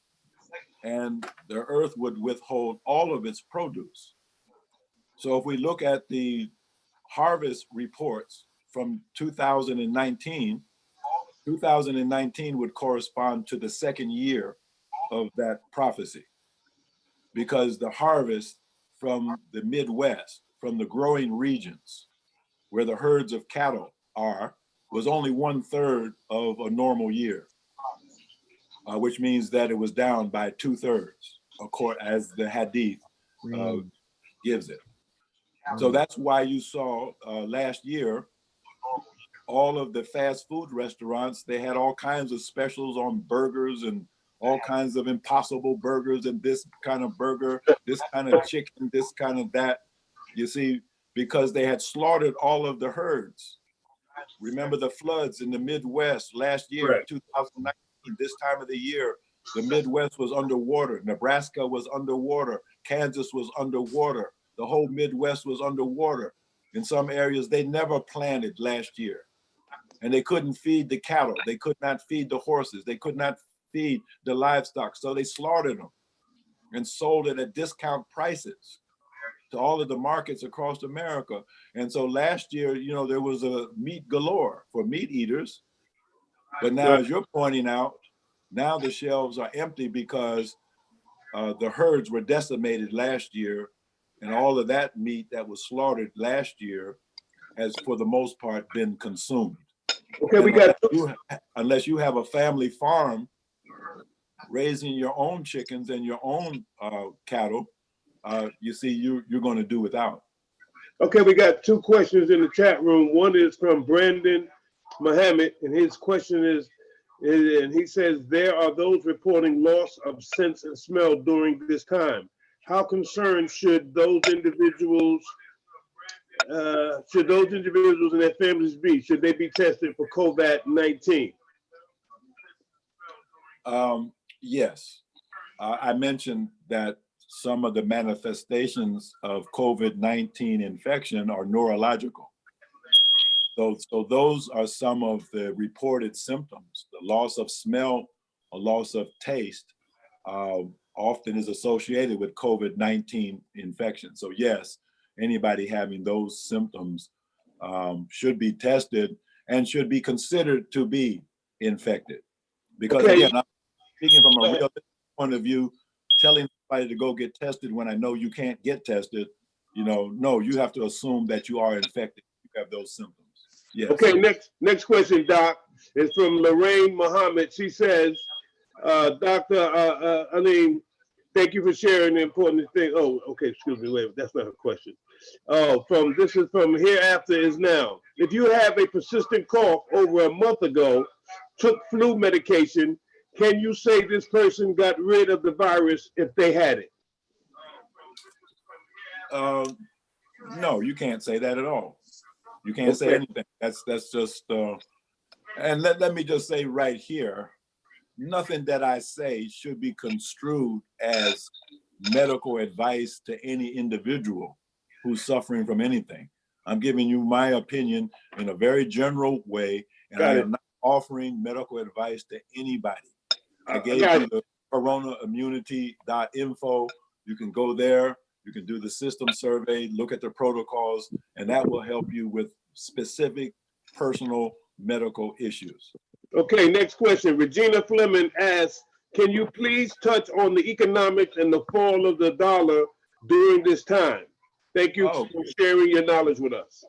and the earth would withhold all of its produce. So if we look at the harvest reports from 2019, 2019 would correspond to the second year of that prophecy, because the harvest from the Midwest, from the growing regions where the herds of cattle are, was only 1/3 of a normal year, which means that it was down by 2/3, as the Hadith gives it. So that's why you saw last year, all of the fast food restaurants, they had all kinds of specials on burgers and all kinds of impossible burgers and this kind of burger, this kind of chicken, this kind of that. You see, because they had slaughtered all of the herds. Remember the floods in the Midwest last year, Right. 2019, this time of the year, the Midwest was underwater. Nebraska was underwater. Kansas was underwater. The whole Midwest was underwater. In some areas, they never planted last year. And they couldn't feed the cattle. They could not feed the horses. They could not feed the livestock. So they slaughtered them and sold it at discount prices to all of the markets across America. And so last year, you know, there was a meat galore for meat eaters. But now, as you're pointing out, now the shelves are empty because the herds were decimated last year, and all of that meat that was slaughtered last year has, for the most part, been consumed. Okay, and we got unless you have a family farm raising your own chickens and your own cattle, you see, you're going to do without. Okay, we got 2 questions in the chat room. One is from Brandon Muhammad, and his question is, and he says, there are those reporting loss of sense and smell during this time. How concerned should those individuals and their families be? Should they be tested for COVID-19? Yes. I mentioned that some of the manifestations of COVID-19 infection are neurological. So those are some of the reported symptoms. The loss of smell, a loss of taste, often is associated with COVID-19 infection. So yes, anybody having those symptoms should be tested and should be considered to be infected. Because again, I'm speaking from a real point of view, telling somebody to go get tested when I know you can't get tested, you know, no, you have to assume that you are infected. You have those symptoms. Yes. Okay, next question, Doc, is from Lorraine Muhammad. She says, Dr. Alim, thank you for sharing the important thing. Oh, okay, excuse me, wait, that's not a question. Oh, this is from Hereafter Is Now. If you have a persistent cough over a month ago, took flu medication, can you say this person got rid of the virus if they had it? No, you can't say that at all. You can't say anything. That's just, and let me just say right here, nothing that I say should be construed as medical advice to any individual who's suffering from anything. I'm giving you my opinion in a very general way, and I am not offering medical advice to anybody. I gave you the coronaimmunity.info. You can go there. You can do the system survey, look at the protocols, and that will help you with specific personal medical issues. Okay, next question. Regina Fleming asks, can you please touch on the economics and the fall of the dollar during this time? Thank you for sharing your knowledge with us.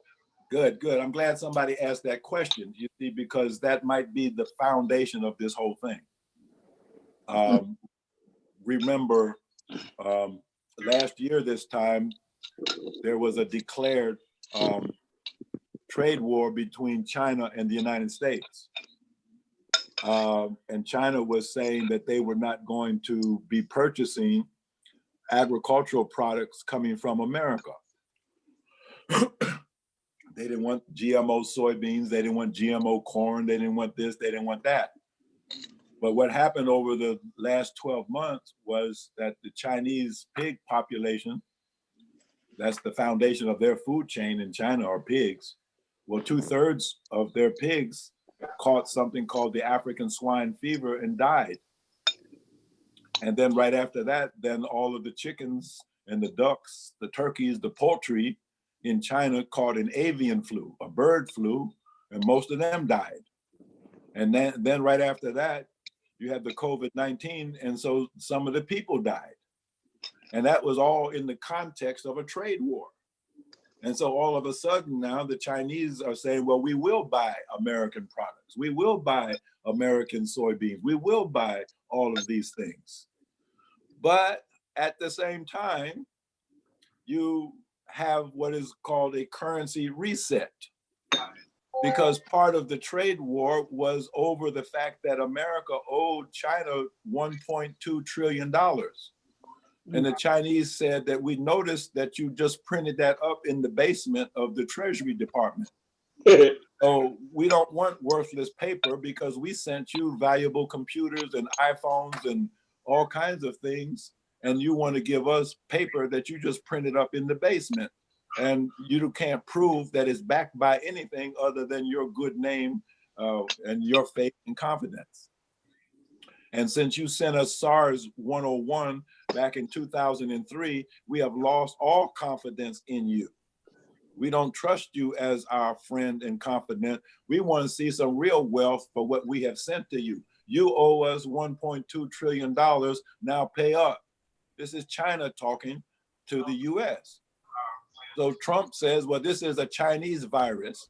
Good. I'm glad somebody asked that question, you see, because that might be the foundation of this whole thing. Remember, last year this time, there was a declared trade war between China and the United States. And China was saying that they were not going to be purchasing agricultural products coming from America. They didn't want GMO soybeans, they didn't want GMO corn, they didn't want this, they didn't want that. But what happened over the last 12 months was that the Chinese pig population, that's the foundation of their food chain in China, are pigs. Well, 2/3 of their pigs caught something called the African swine fever and died. And then right after that, then all of the chickens and the ducks, the turkeys, the poultry in China caught an avian flu, a bird flu, and most of them died. And then right after that, you had the COVID-19, and so some of the people died. And that was all in the context of a trade war. And so all of a sudden now the Chinese are saying, well, we will buy American products. We will buy American soybeans. We will buy all of these things. But at the same time, you have what is called a currency reset, because part of the trade war was over the fact that America owed China $1.2 trillion. And the Chinese said that we noticed that you just printed that up in the basement of the Treasury Department. So we don't want worthless paper because we sent you valuable computers and iPhones and all kinds of things. And you want to give us paper that you just printed up in the basement. And you can't prove that it's backed by anything other than your good name and your faith and confidence. And since you sent us SARS 101 back in 2003, we have lost all confidence in you. We don't trust you as our friend and confidant. We want to see some real wealth for what we have sent to you. You owe us $1.2 trillion, now pay up. This is China talking to the US. So Trump says, well, this is a Chinese virus.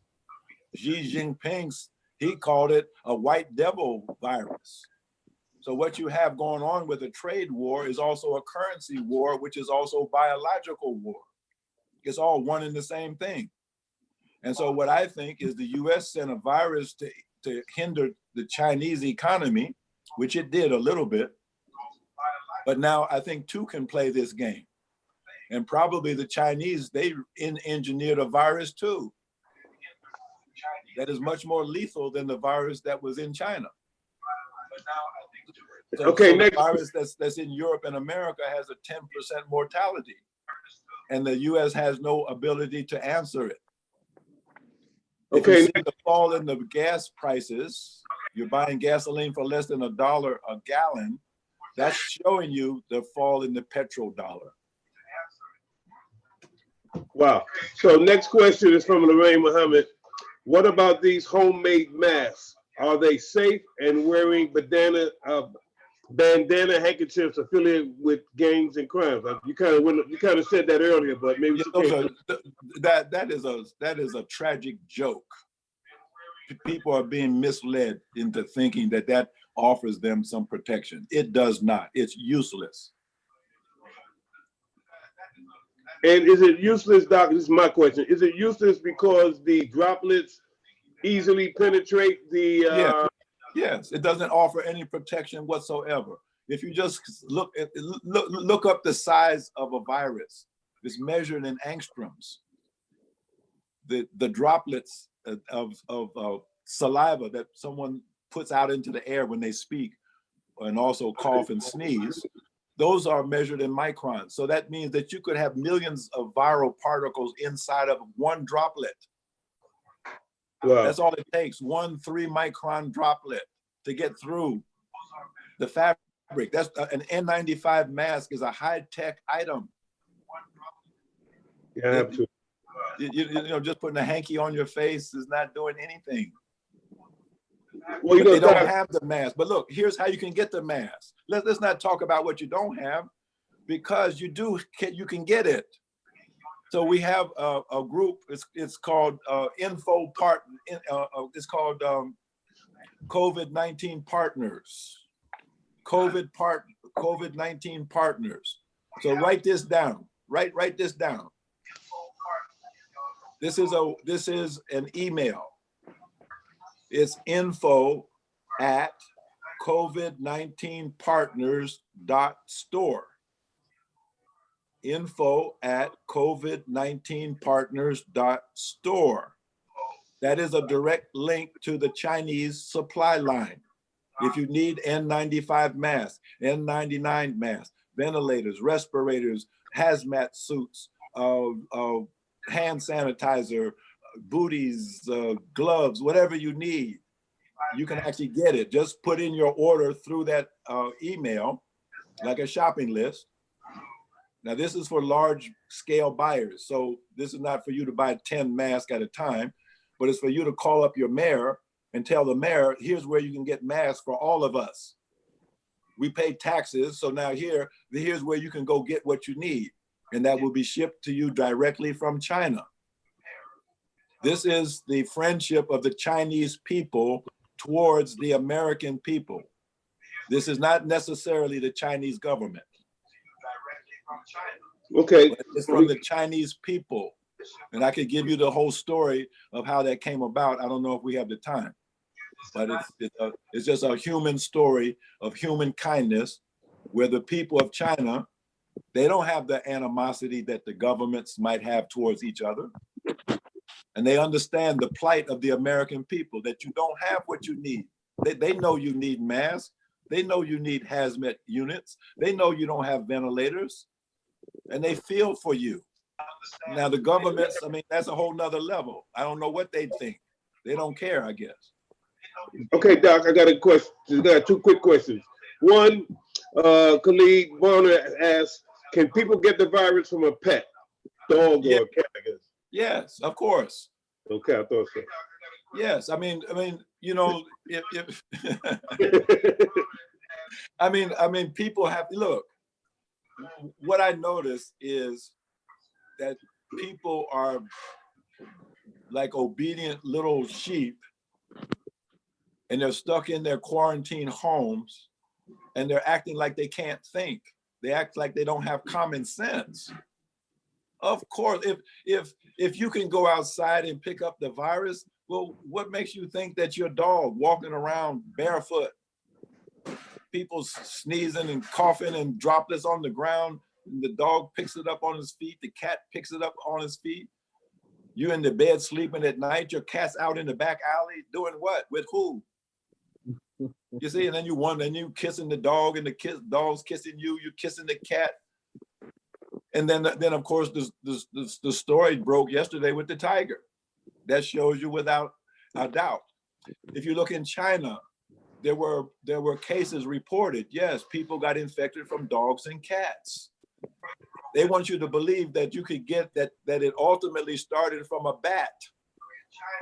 Xi Jinping, he called it a white devil virus. So what you have going on with a trade war is also a currency war, which is also biological war. It's all one and the same thing. And so what I think is the US sent a virus to hinder the Chinese economy, which it did a little bit. But now I think two can play this game. And probably the Chinese, they engineered a virus too. That is much more lethal than the virus that was in China. So, okay, so next. the virus that's in Europe and America has a 10% mortality. And the US has no ability to answer it. If you see the fall in the gas prices, you're buying gasoline for less than $1 a gallon, that's showing you the fall in the petrodollar. Wow. So next question is from Lorraine Muhammad. What about these homemade masks? Are they safe and wearing bandana handkerchiefs affiliated with gangs and crimes? You kind of said that earlier, but maybe that is a tragic joke. People are being misled into thinking that offers them some protection. It does not. It's useless. And is it useless, Doc? This is my question. Is it useless because the droplets easily penetrate the? Yes, it doesn't offer any protection whatsoever. If you just look up the size of a virus, it's measured in angstroms. The droplets of saliva that someone puts out into the air when they speak, and also cough and sneeze, those are measured in microns. So that means that you could have millions of viral particles inside of one droplet. Wow. That's all it takes, 1 3-micron droplet to get through the fabric. That's an N95 mask is a high-tech item. Yeah, you know, just putting a hanky on your face is not doing anything. Well, they don't have the mask. But look, here's how you can get the mask. Let's not talk about what you don't have, because you can get it. So we have a group. It's called it's called COVID-19 Partners. COVID-19 Partners. So write this down. Write this down. This is an email. It's info@covid19partners.store. info@covid19partners.store. That is a direct link to the Chinese supply line. If you need N95 masks, N99 masks, ventilators, respirators, hazmat suits, hand sanitizer, booties, gloves, whatever you need, you can actually get it. Just put in your order through that email, like a shopping list. Now, this is for large scale buyers. So this is not for you to buy 10 masks at a time, but it's for you to call up your mayor and tell the mayor, here's where you can get masks for all of us. we pay taxes. So now here's where you can go get what you need. And that will be shipped to you directly from China. This is the friendship of the Chinese people towards the American people. This is not necessarily the Chinese government. Okay. But it's from the Chinese people. And I could give you the whole story of how that came about. I don't know if we have the time, but it's just a human story of human kindness where the people of China, they don't have the animosity that the governments might have towards each other. And they understand the plight of the American people, that you don't have what you need. They know you need masks. They know you need hazmat units. They know you don't have ventilators, and they feel for you. Now the governments, I mean, that's a whole nother level. I don't know what they think. They don't care, I guess. Okay, Doc, I got a question. I got two quick questions. One, Khalid Warner asks, can people get the virus from a pet, dog or a cat, I guess? Yes, of course. Okay, I thought so. Yes, I mean, you know, if I mean, people have to look. What I notice is that people are like obedient little sheep, and they're stuck in their quarantine homes, and they're acting like they can't think. They act like they don't have common sense. Of course, if you can go outside and pick up the virus, well, what makes you think that your dog walking around barefoot, people sneezing and coughing and droplets on the ground, and the dog picks it up on his feet, the cat picks it up on his feet, you in the bed sleeping at night, your cat's out in the back alley doing what? With who? You see, and then you wonder, and you kissing the dog, and the dog's kissing you, you're kissing the cat. And then of course, the story broke yesterday with the tiger. That shows you without a doubt. If you look in China, there were cases reported. Yes, people got infected from dogs and cats. They want you to believe that you could get that it ultimately started from a bat,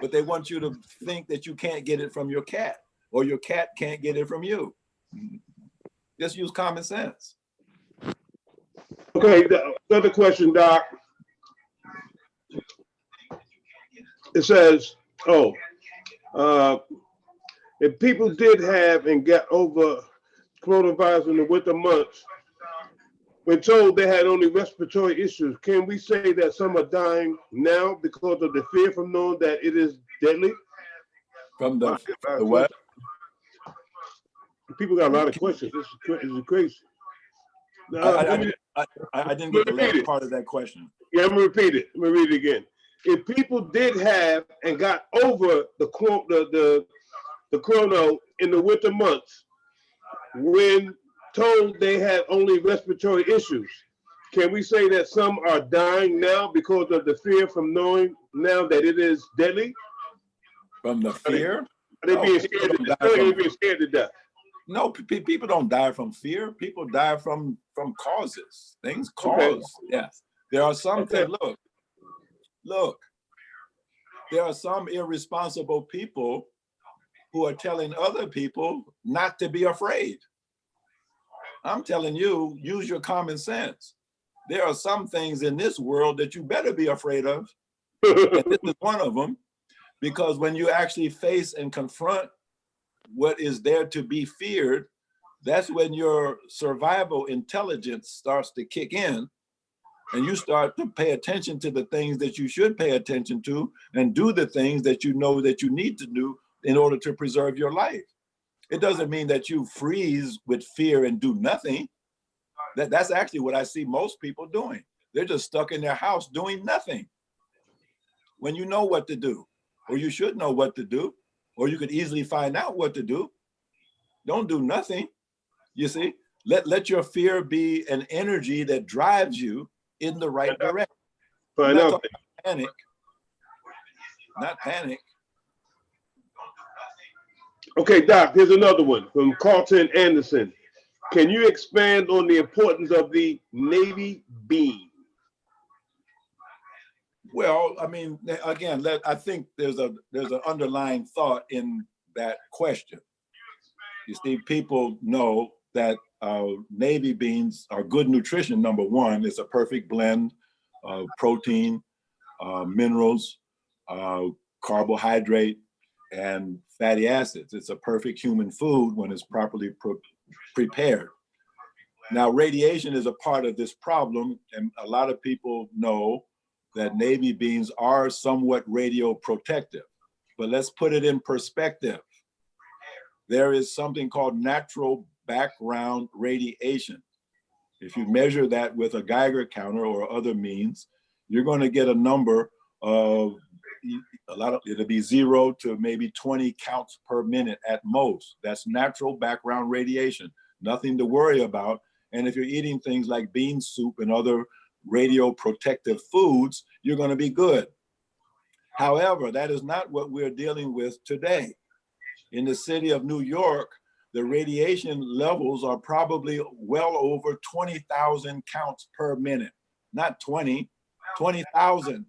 but they want you to think that you can't get it from your cat, or your cat can't get it from you. Just use common sense. Okay, another question, Doc. It says, if people did have and got over coronavirus in the winter months, when told they had only respiratory issues, can we say that some are dying now because of the fear from knowing that it is deadly? From the what? People got a lot of questions. This is crazy. I didn't get the last part of that question. Yeah, I'm gonna repeat it. Let me read it again. If people did have and got over the corona in the winter months, when told they had only respiratory issues, can we say that some are dying now because of the fear from knowing now that it is deadly? From the fear? Are they being scared to death? No, people don't die from fear. People die from causes. Things cause. Okay. Yes. There are some things. Look. There are some irresponsible people who are telling other people not to be afraid. I'm telling you, use your common sense. There are some things in this world that you better be afraid of. And this is one of them, because when you actually face and confront what is there to be feared, that's when your survival intelligence starts to kick in, and you start to pay attention to the things that you should pay attention to and do the things that you know that you need to do in order to preserve your life. It doesn't mean that you freeze with fear and do nothing. That's actually what I see most people doing. They're just stuck in their house doing nothing. When you know what to do, or you should know what to do, or you could easily find out what to do, don't do nothing. You see, let your fear be an energy that drives you in the right direction. Not panic. Not panic. Okay, Doc, here's another one from Carlton Anderson. Can you expand on the importance of the Navy beam? Well, I mean, again, I think there's an underlying thought in that question. You see, people know that Navy beans are good nutrition. Number one, it's a perfect blend of protein, minerals, carbohydrate, and fatty acids. It's a perfect human food when it's properly prepared. Now, radiation is a part of this problem, and a lot of people know that Navy beans are somewhat radioprotective. But let's put it in perspective. There is something called natural background radiation. If you measure that with a Geiger counter or other means, you're going to get a number of it'll be 0 to maybe 20 counts per minute at most. That's natural background radiation, nothing to worry about. And if you're eating things like bean soup and other radioprotective foods, you're going to be good. However, that is not what we're dealing with today. In the city of New York, the radiation levels are probably well over 20,000 counts per minute. Not 20, 20,000.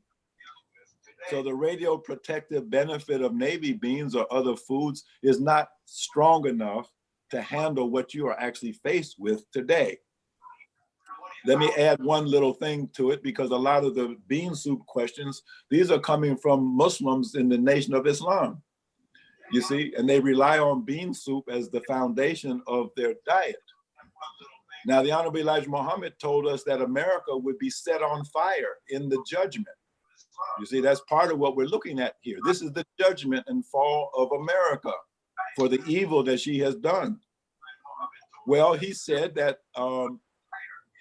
So the radioprotective benefit of Navy beans or other foods is not strong enough to handle what you are actually faced with today. Let me add one little thing to it, because a lot of the bean soup questions, these are coming from Muslims in the Nation of Islam, you see, and they rely on bean soup as the foundation of their diet. Now, the Honorable Elijah Muhammad told us that America would be set on fire in the judgment. You see, that's part of what we're looking at here. This is the judgment and fall of America for the evil that she has done. Well, he said that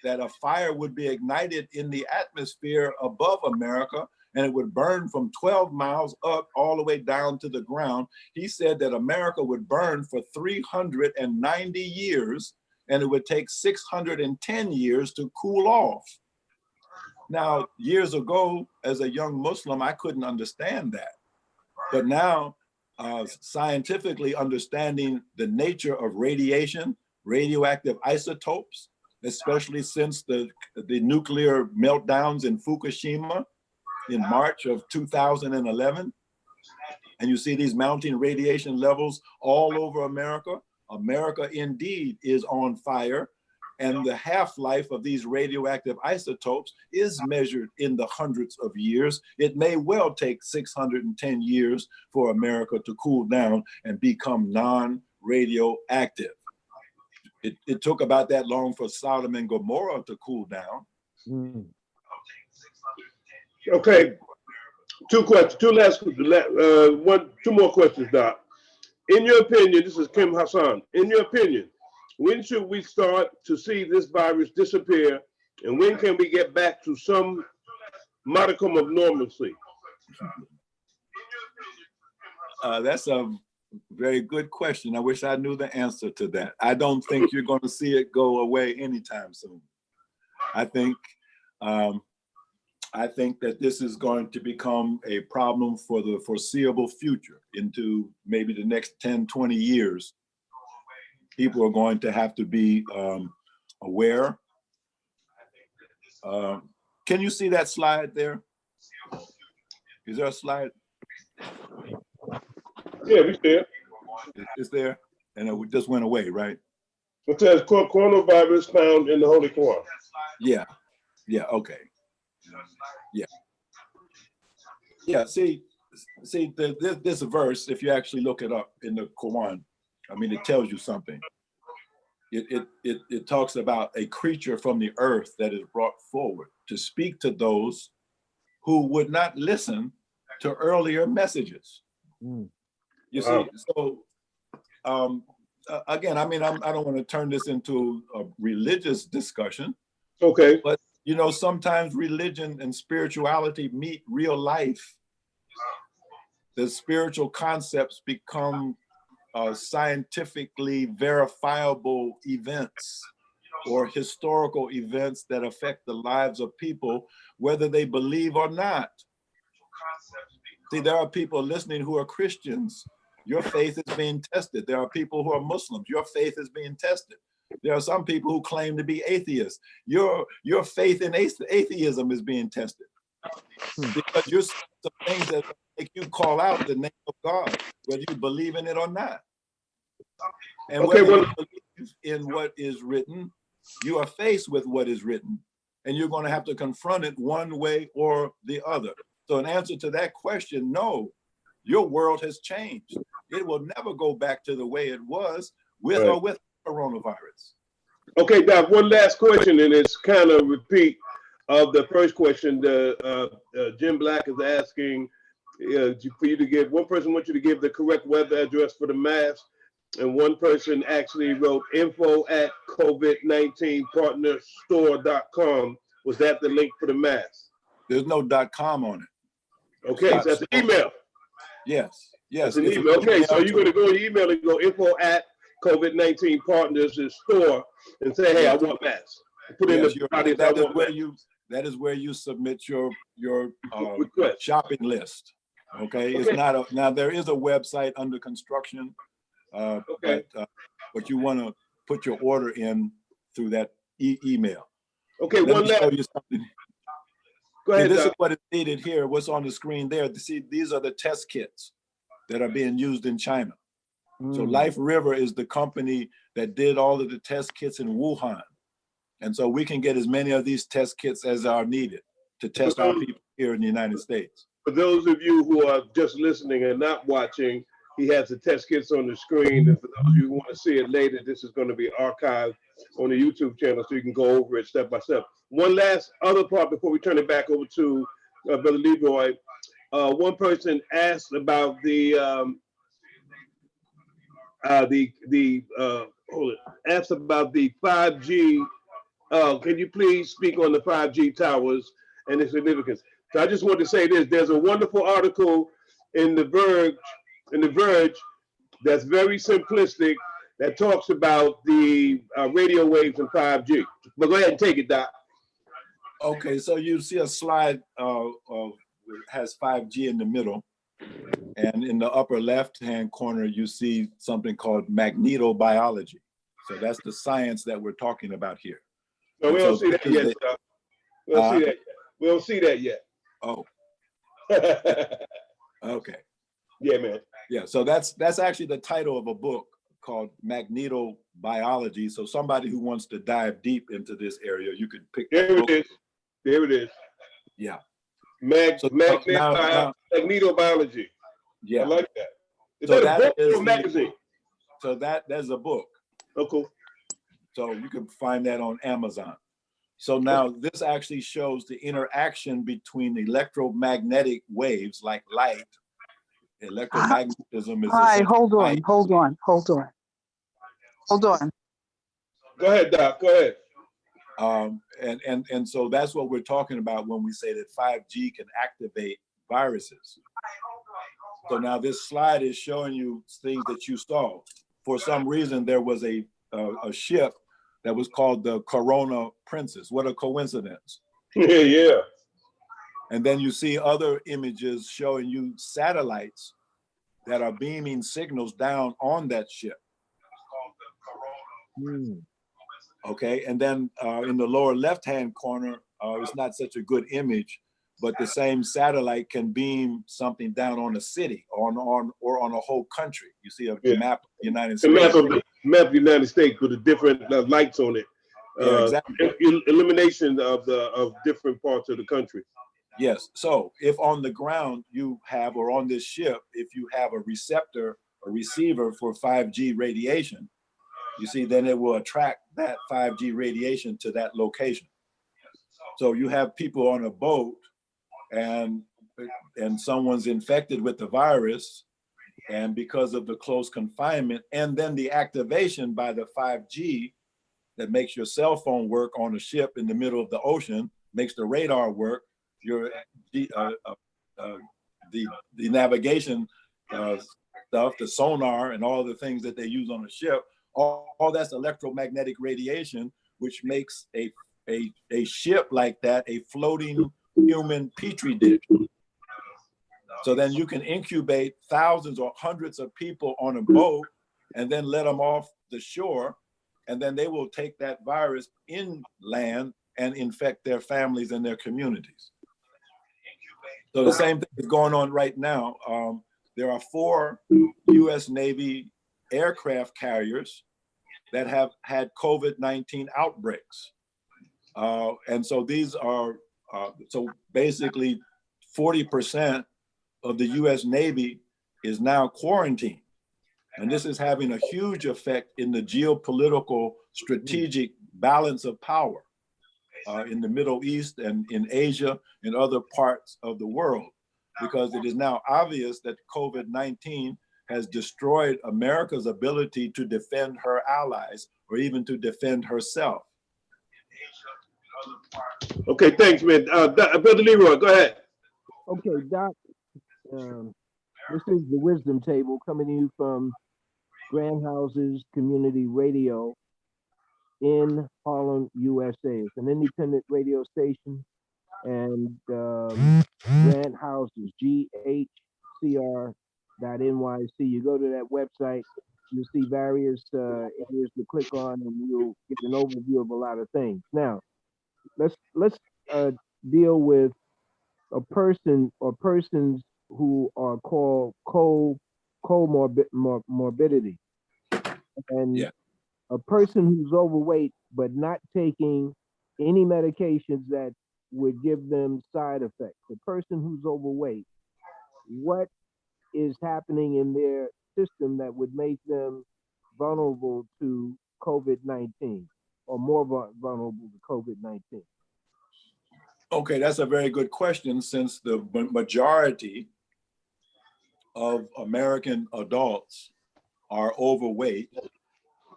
that a fire would be ignited in the atmosphere above America, and it would burn from 12 miles up all the way down to the ground. He said that America would burn for 390 years, and it would take 610 years to cool off. Now, years ago, as a young Muslim, I couldn't understand that. But now, scientifically understanding the nature of radiation, radioactive isotopes, especially since the nuclear meltdowns in Fukushima in March of 2011, and you see these mounting radiation levels all over America. America indeed is on fire, and the half-life of these radioactive isotopes is measured in the hundreds of years. It may well take 610 years for America to cool down and become non-radioactive. It took about that long for Sodom and Gomorrah to cool down. Okay, two more questions, Doc. In your opinion, this is Kim Hassan. In your opinion, when should we start to see this virus disappear, and when can we get back to some modicum of normalcy? That's a very good question. I wish I knew the answer to that. I don't think you're going to see it go away anytime soon. I think that this is going to become a problem for the foreseeable future, into maybe the next 10, 20 years. People are going to have to be aware. Can you see that slide there? Is there a slide? Yeah, we there. It's there, and it just went away, right? It says coronavirus found in the Holy Quran. Yeah, okay. Yeah. See, this verse, if you actually look it up in the Quran, I mean, it tells you something. It talks about a creature from the earth that is brought forward to speak to those who would not listen to earlier messages. You see, so again, I mean, I don't want to turn this into a religious discussion. Okay. But you know, sometimes religion and spirituality meet real life. The spiritual concepts become scientifically verifiable events or historical events that affect the lives of people, whether they believe or not. See, there are people listening who are Christians. Your faith is being tested. There are people who are Muslims. Your faith is being tested. There are some people who claim to be atheists. Your faith in atheism is being tested, because you're some things that make you call out the name of God, whether you believe in it or not. And okay, whether you believe in what is written, you are faced with what is written, and you're going to have to confront it one way or the other. So in answer to that question, no, your world has changed. It will never go back to the way it was with or with coronavirus. Okay, Doc, one last question, and it's kind of a repeat of the first question. Jim Black is asking for you to give, one person wants you to give the correct web address for the mask, and one person actually wrote info@COVID-19partnerstore.com. Was that the link for the mask? There's no .com on it. Okay, so that's an email. Yes, yes. It's an email. Okay, so you're going to go to your email and go info@COVID-19partners.store and say, hey, I want masks. Put in the body that is where you submit your request. shopping list. Okay, it's not a, now there is a website under construction, but you want to put your order in through that email. Okay, Let one me last. show you something. Go ahead. This is what is needed here. What's on the screen there? See, these are the test kits that are being used in China. So Life River is the company that did all of the test kits in Wuhan. And so we can get as many of these test kits as are needed to test our people here in the United States. For those of you who are just listening and not watching, he has the test kits on the screen. And for those of you who want to see it later, this is going to be archived on the YouTube channel so you can go over it step by step. One last other part before we turn it back over to Brother Leroy. One person asked about asked about the 5G. Can you please speak on the 5G towers and its significance? So I just want to say this: there's a wonderful article in the Verge that's very simplistic that talks about the radio waves and 5G. But go ahead and take it, Doc. Okay, so you see a slide has 5G in the middle, and in the upper left-hand corner, you see something called magnetobiology. So that's the science that we're talking about here. No, we don't see that yet, Doc. We don't see that yet. We don't see that yet. Oh. Okay. Yeah, man. Yeah, so that's actually the title of a book called Magnetobiology. So somebody who wants to dive deep into this area, you could pick that book. There it is. Yeah. Magnetobiology. Yeah. I like that. Is so that a book or a magazine? So there's a book. Oh, cool. So you can find that on Amazon. So now this actually shows the interaction between electromagnetic waves like light. Electromagnetism is. Hi, hold on. Go ahead, Doc. Go ahead. And so that's what we're talking about when we say that 5G can activate viruses. So now this slide is showing you things that you saw. For some reason, there was a ship that was called the Corona Princess. What a coincidence. Yeah. And then you see other images showing you satellites that are beaming signals down on that ship. Okay, and then in the lower left-hand corner, it's not such a good image, but the same satellite can beam something down on a city or on a whole country. You see a map of the United States. Map of the United States with the different lights on it. Yeah, exactly. Illumination of different parts of the country. Yes. So if on the ground you have, or on this ship, if you have a receiver for 5G radiation, you see, then it will attract that 5G radiation to that location. So you have people on a boat and someone's infected with the virus, and because of the close confinement and then the activation by the 5G that makes your cell phone work on a ship in the middle of the ocean, makes the radar work, the navigation stuff, the sonar and all the things that they use on a ship, all that's electromagnetic radiation, which makes a ship like that a floating human petri dish. So then you can incubate thousands or hundreds of people on a boat and then let them off the shore, and then they will take that virus inland and infect their families and their communities. So the same thing is going on right now. There are 4 U.S. Navy aircraft carriers that have had COVID-19 outbreaks. And so these are, so basically 40% of the US Navy is now quarantined. And this is having a huge effect in the geopolitical strategic balance of power in the Middle East and in Asia and other parts of the world, because it is now obvious that COVID-19 has destroyed America's ability to defend her allies or even to defend herself. Okay, thanks, man. Brother Leroy, go ahead. Okay, Doc, this is the Wisdom Table coming to you from Grant.Nyc Community Radio in Harlem, USA. It's an independent radio station, and Grant.Nyc, GHCR.NYC. You go to that website, you'll see various areas to click on, and you'll get an overview of a lot of things. Now, let's deal with a person or persons who are called comorbidity. And yeah. A person who's overweight but not taking any medications that would give them side effects. A person who's overweight, what is happening in their system that would make them vulnerable to COVID-19 or more vulnerable to COVID-19? Okay, that's a very good question, since the majority of American adults are overweight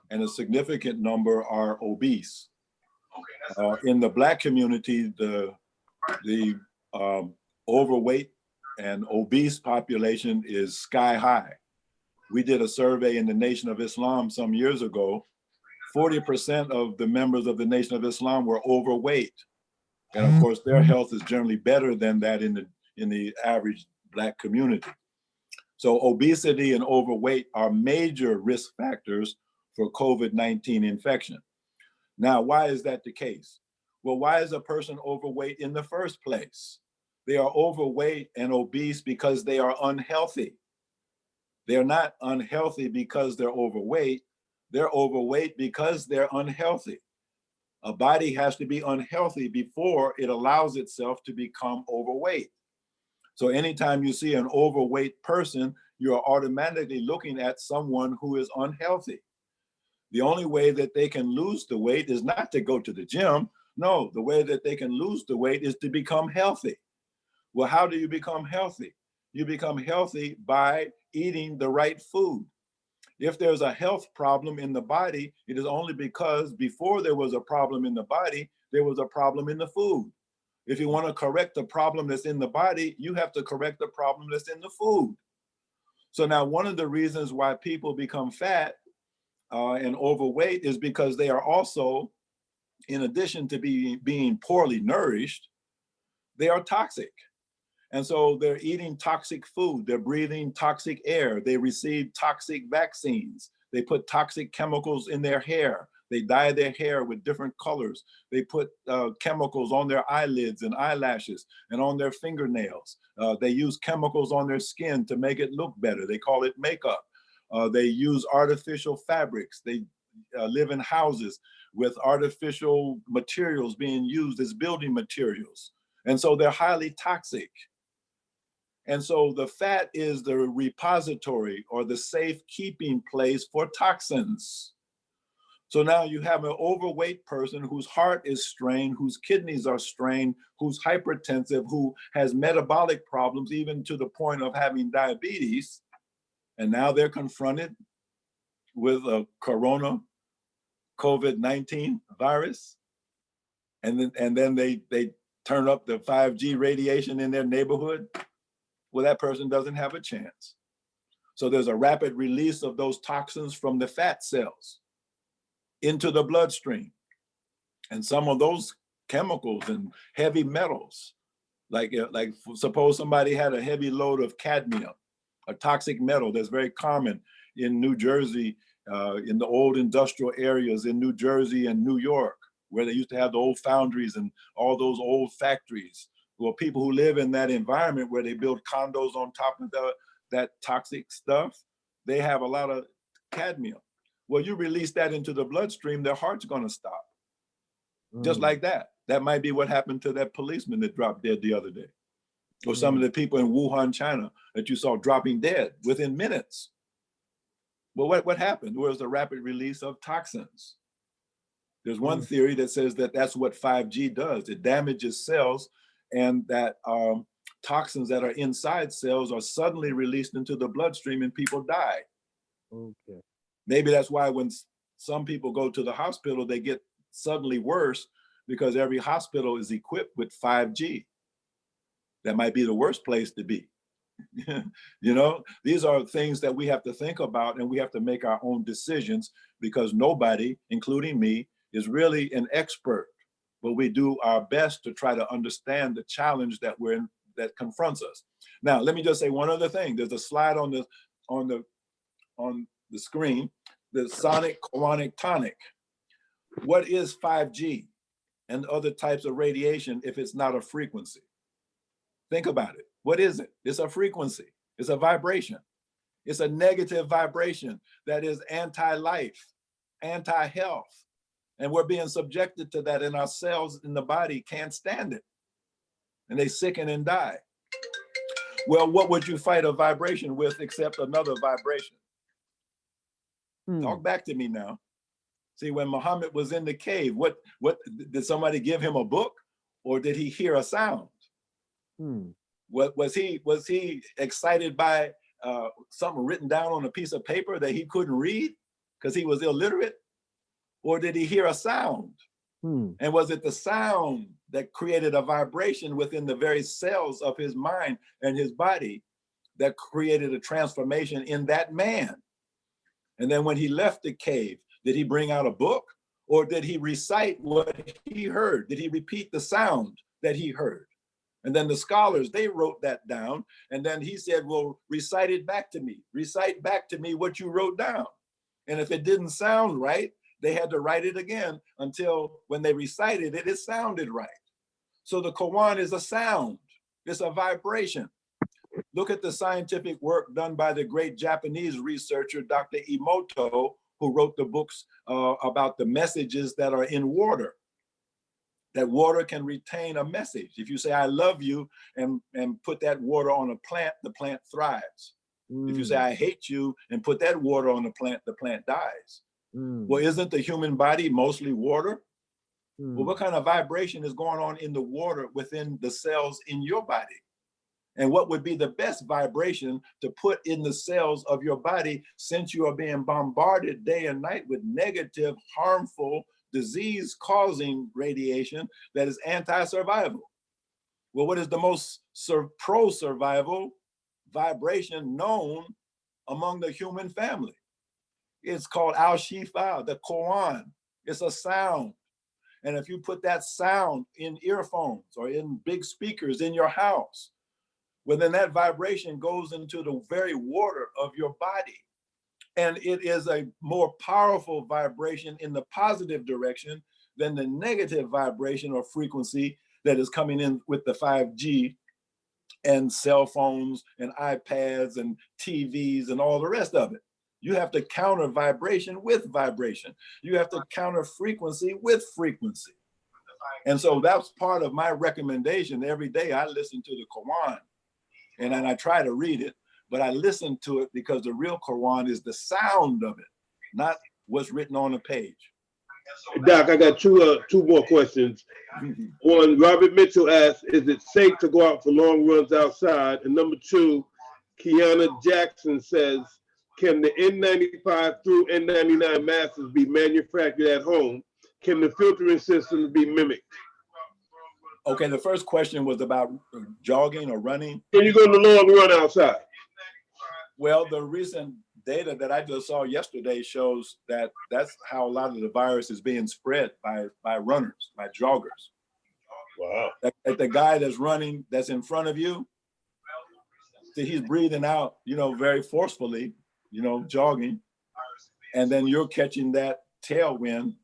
and a significant number are obese. In the Black community, the overweight and obese population is sky high. We did a survey in the Nation of Islam some years ago. 40% of the members of the Nation of Islam were overweight. And of course, their health is generally better than that in the average Black community. So obesity and overweight are major risk factors for COVID-19 infection. Now, why is that the case? Well, why is a person overweight in the first place? They are overweight and obese because they are unhealthy. They're not unhealthy because they're overweight. They're overweight because they're unhealthy. A body has to be unhealthy before it allows itself to become overweight. So anytime you see an overweight person, you're automatically looking at someone who is unhealthy. The only way that they can lose the weight is not to go to the gym. No, the way that they can lose the weight is to become healthy. Well, how do you become healthy? You become healthy by eating the right food. If there's a health problem in the body, it is only because before there was a problem in the body, there was a problem in the food. If you want to correct the problem that's in the body, you have to correct the problem that's in the food. So now one of the reasons why people become fat and overweight is because they are also, in addition to being poorly nourished, they are toxic. And so they're eating toxic food, they're breathing toxic air, they receive toxic vaccines, they put toxic chemicals in their hair, they dye their hair with different colors, they put chemicals on their eyelids and eyelashes and on their fingernails. They use chemicals on their skin to make it look better. They call it makeup. They use artificial fabrics. They live in houses with artificial materials being used as building materials. And so they're highly toxic. And so the fat is the repository or the safekeeping place for toxins. So now you have an overweight person whose heart is strained, whose kidneys are strained, who's hypertensive, who has metabolic problems, even to the point of having diabetes. And now they're confronted with a corona COVID-19 virus. And then they turn up the 5G radiation in their neighborhood. Well, that person doesn't have a chance. So there's a rapid release of those toxins from the fat cells into the bloodstream. And some of those chemicals and heavy metals, like suppose somebody had a heavy load of cadmium, a toxic metal that's very common in New Jersey, in the old industrial areas in New Jersey and New York, where they used to have the old foundries and all those old factories. Well, people who live in that environment where they build condos on top of that toxic stuff, they have a lot of cadmium. Well, you release that into the bloodstream, their heart's gonna stop. Just Mm. like that. That might be what happened to that policeman that dropped dead the other day. Or some of the people in Wuhan, China that you saw dropping dead within minutes. Well, what happened? There was a rapid release of toxins. There's one theory that says that that's what 5G does. It damages cells, and that toxins that are inside cells are suddenly released into the bloodstream and people die. Okay. Maybe that's why when some people go to the hospital, they get suddenly worse, because every hospital is equipped with 5G. That might be the worst place to be. You know, these are things that we have to think about, and we have to make our own decisions, because nobody, including me, is really an expert, but we do our best to try to understand the challenge that we're in, that confronts us. Now, let me just say one other thing. There's a slide on the screen, the sonic chorionic tonic. What is 5G and other types of radiation if it's not a frequency? Think about it. What is it? It's a frequency. It's a vibration. It's a negative vibration that is anti-life, anti-health. And we're being subjected to that, and our cells in the body can't stand it. And they sicken and die. Well, what would you fight a vibration with except another vibration? Talk back to me now. See, when Muhammad was in the cave, what did somebody give him a book, or did he hear a sound? What was he excited by something written down on a piece of paper that he couldn't read because he was illiterate? Or did he hear a sound? And was it the sound that created a vibration within the very cells of his mind and his body that created a transformation in that man? And then when he left the cave, did he bring out a book, or did he recite what he heard? Did he repeat the sound that he heard? And then the scholars, they wrote that down. And then he said, well, recite it back to me. Recite back to me what you wrote down. And if it didn't sound right, they had to write it again until when they recited it, it sounded right. So the Quran is a sound. It's a vibration. Look at the scientific work done by the great Japanese researcher, Dr. Emoto, who wrote the books about the messages that are in water. That water can retain a message. If you say, I love you, and put that water on a plant, the plant thrives. If you say, I hate you, and put that water on the plant dies. Well, isn't the human body mostly water? Well, what kind of vibration is going on in the water within the cells in your body? And what would be the best vibration to put in the cells of your body, since you are being bombarded day and night with negative, harmful, disease-causing radiation that is anti-survival? Well, what is the most pro-survival vibration known among the human family? It's called Al-Shifa, the Quran. It's a sound. And if you put that sound in earphones or in big speakers in your house, well, then that vibration goes into the very water of your body. And it is a more powerful vibration in the positive direction than the negative vibration or frequency that is coming in with the 5G and cell phones and iPads and TVs and all the rest of it. You have to counter vibration with vibration. You have to counter frequency with frequency. And so that's part of my recommendation. Every day I listen to the Quran, and then I try to read it, but I listen to it because the real Quran is the sound of it, not what's written on a page. Doc, I got two more questions. One, Robert Mitchell asks, is it safe to go out for long runs outside? And number two, Kiana Jackson says, can the N95 through N99 masks be manufactured at home? Can the filtering system be mimicked? Okay, the first question was about jogging or running. Can you go on a long run outside? Well, the recent data that I just saw yesterday shows that that's how a lot of the virus is being spread by runners, by joggers. Wow. That the guy that's running, that's in front of you, see, he's breathing out, very forcefully, jogging. And then you're catching that tailwind,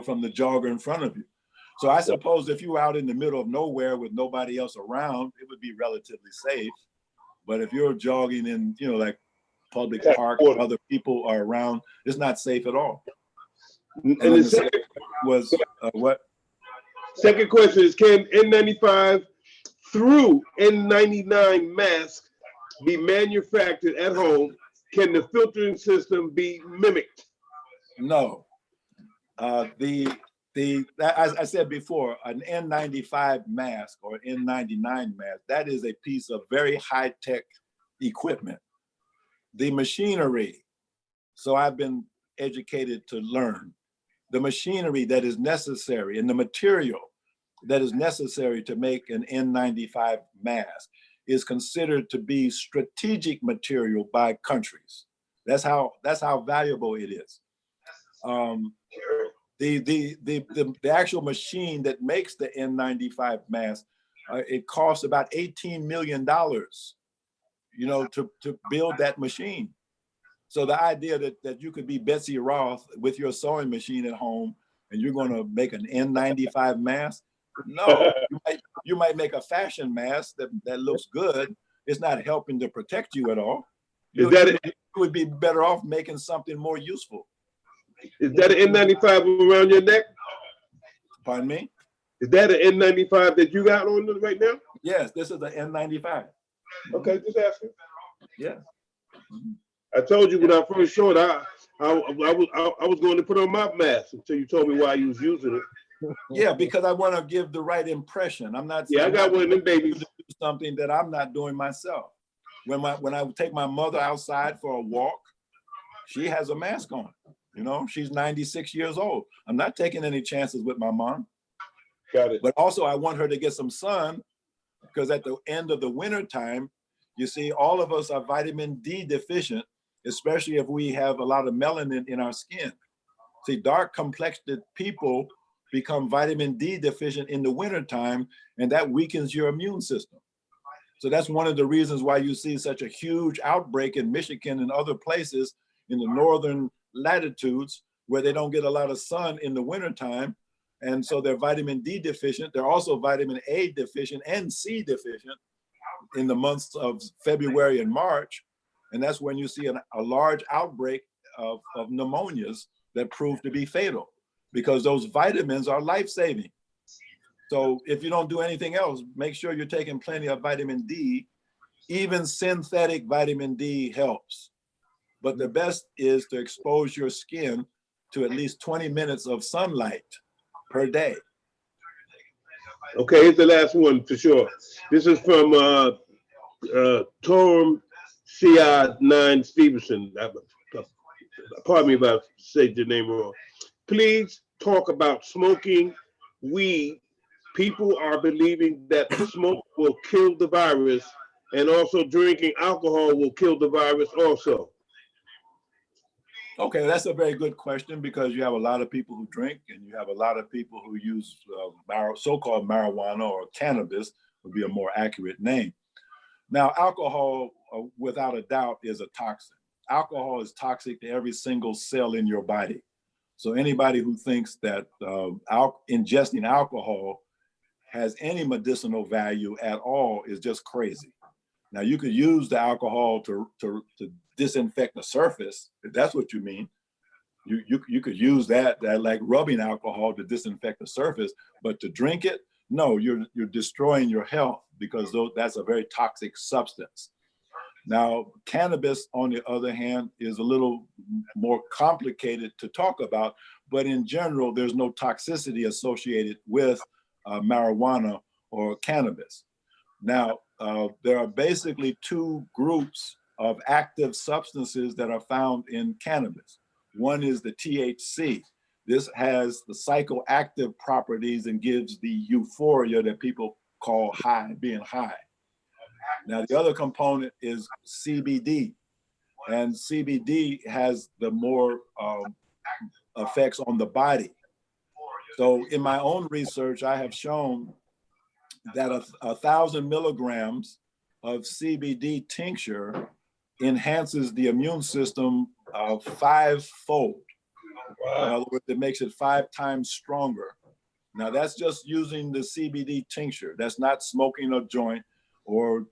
from the jogger in front of you. So I suppose if you were out in the middle of nowhere with nobody else around, it would be relatively safe. But if you're jogging in, like public park, other people are around, it's not safe at all. And the second was what? Second question is, can N95 through N99 mask be manufactured at home? Can the filtering system be mimicked? No. As I said before, an N95 mask or N99 mask, that is a piece of very high-tech equipment. The machinery, so I've been educated to learn, the machinery that is necessary and the material that is necessary to make an N95 mask is considered to be strategic material by countries. That's how valuable it is. The actual machine that makes the N95 mask, it costs about $18 million, to build that machine. So the idea that you could be Betsy Roth with your sewing machine at home and you're going to make an N95 mask, no, you might make a fashion mask that looks good. It's not helping to protect you at all. You would be better off making something more useful. Is that an N95 around your neck? Pardon me? Is that an N95 that you got on right now? Yes, this is the N95. Okay, just asking. Yeah. I told you when I first saw it, I was going to put on my mask until you told me why you was using it. Yeah, because I want to give the right impression. I'm not. Yeah, I got one of them babies. To do something that I'm not doing myself. When I take my mother outside for a walk, she has a mask on. She's 96 years old. I'm not taking any chances with my mom. Got it. But also I want her to get some sun, because at the end of the winter time, you see, all of us are vitamin D deficient, especially if we have a lot of melanin in our skin. See, dark complexed people become vitamin D deficient in the winter time, and that weakens your immune system. So that's one of the reasons why you see such a huge outbreak in Michigan and other places in the northern latitudes where they don't get a lot of sun in the wintertime. And so they're vitamin D deficient. They're also vitamin A deficient and C deficient in the months of February and March. And that's when you see a large outbreak of pneumonias that prove to be fatal, because those vitamins are life-saving. So if you don't do anything else, make sure you're taking plenty of vitamin D. Even synthetic vitamin D helps. But the best is to expose your skin to at least 20 minutes of sunlight per day. Okay, here's the last one for sure. This is from Torm CI9 Stevenson. Pardon me if I said your name wrong. Please talk about smoking weed. People are believing that smoke will kill the virus, and also drinking alcohol will kill the virus also. Okay, that's a very good question, because you have a lot of people who drink and you have a lot of people who use so-called marijuana, or cannabis would be a more accurate name. Now, alcohol, without a doubt, is a toxin. Alcohol is toxic to every single cell in your body. So anybody who thinks that ingesting alcohol has any medicinal value at all is just crazy. Now, you could use the alcohol to disinfect the surface, if that's what you mean. You could use that like rubbing alcohol to disinfect the surface, but to drink it, no, you're destroying your health, because that's a very toxic substance. Now, cannabis, on the other hand, is a little more complicated to talk about, but in general, there's no toxicity associated with marijuana or cannabis. Now, there are basically two groups of active substances that are found in cannabis. One is the THC. This has the psychoactive properties and gives the euphoria that people call high, being high. Now, the other component is CBD, and CBD has the more effects on the body. So in my own research, I have shown that 1,000 milligrams of CBD tincture enhances the immune system 5-fold. Wow. In other words, it makes it 5 times stronger. Now, that's just using the CBD tincture. That's not smoking a joint or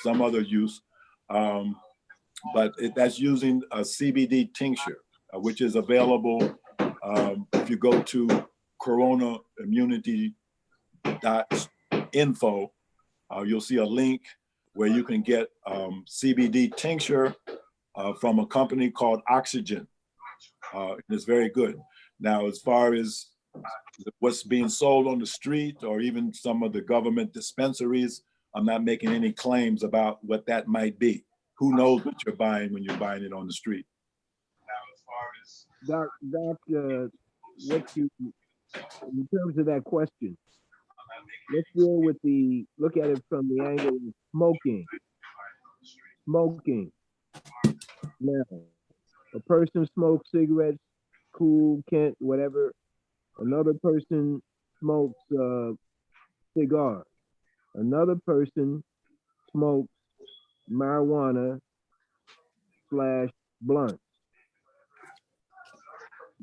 some other use. but that's using a CBD tincture, which is available if you go to coronaimmunity.info. You'll see a link where you can get CBD tincture from a company called Oxygen. It's very good. Now, as far as what's being sold on the street or even some of the government dispensaries, I'm not making any claims about what that might be. Who knows what you're buying when you're buying it on the street? Now, as far as what you, in terms of that question, let's deal with look at it from the angle of smoking. Smoking. Now, a person smokes cigarettes, cool, Kent, whatever. Another person smokes cigars. Another person smokes marijuana / blunts.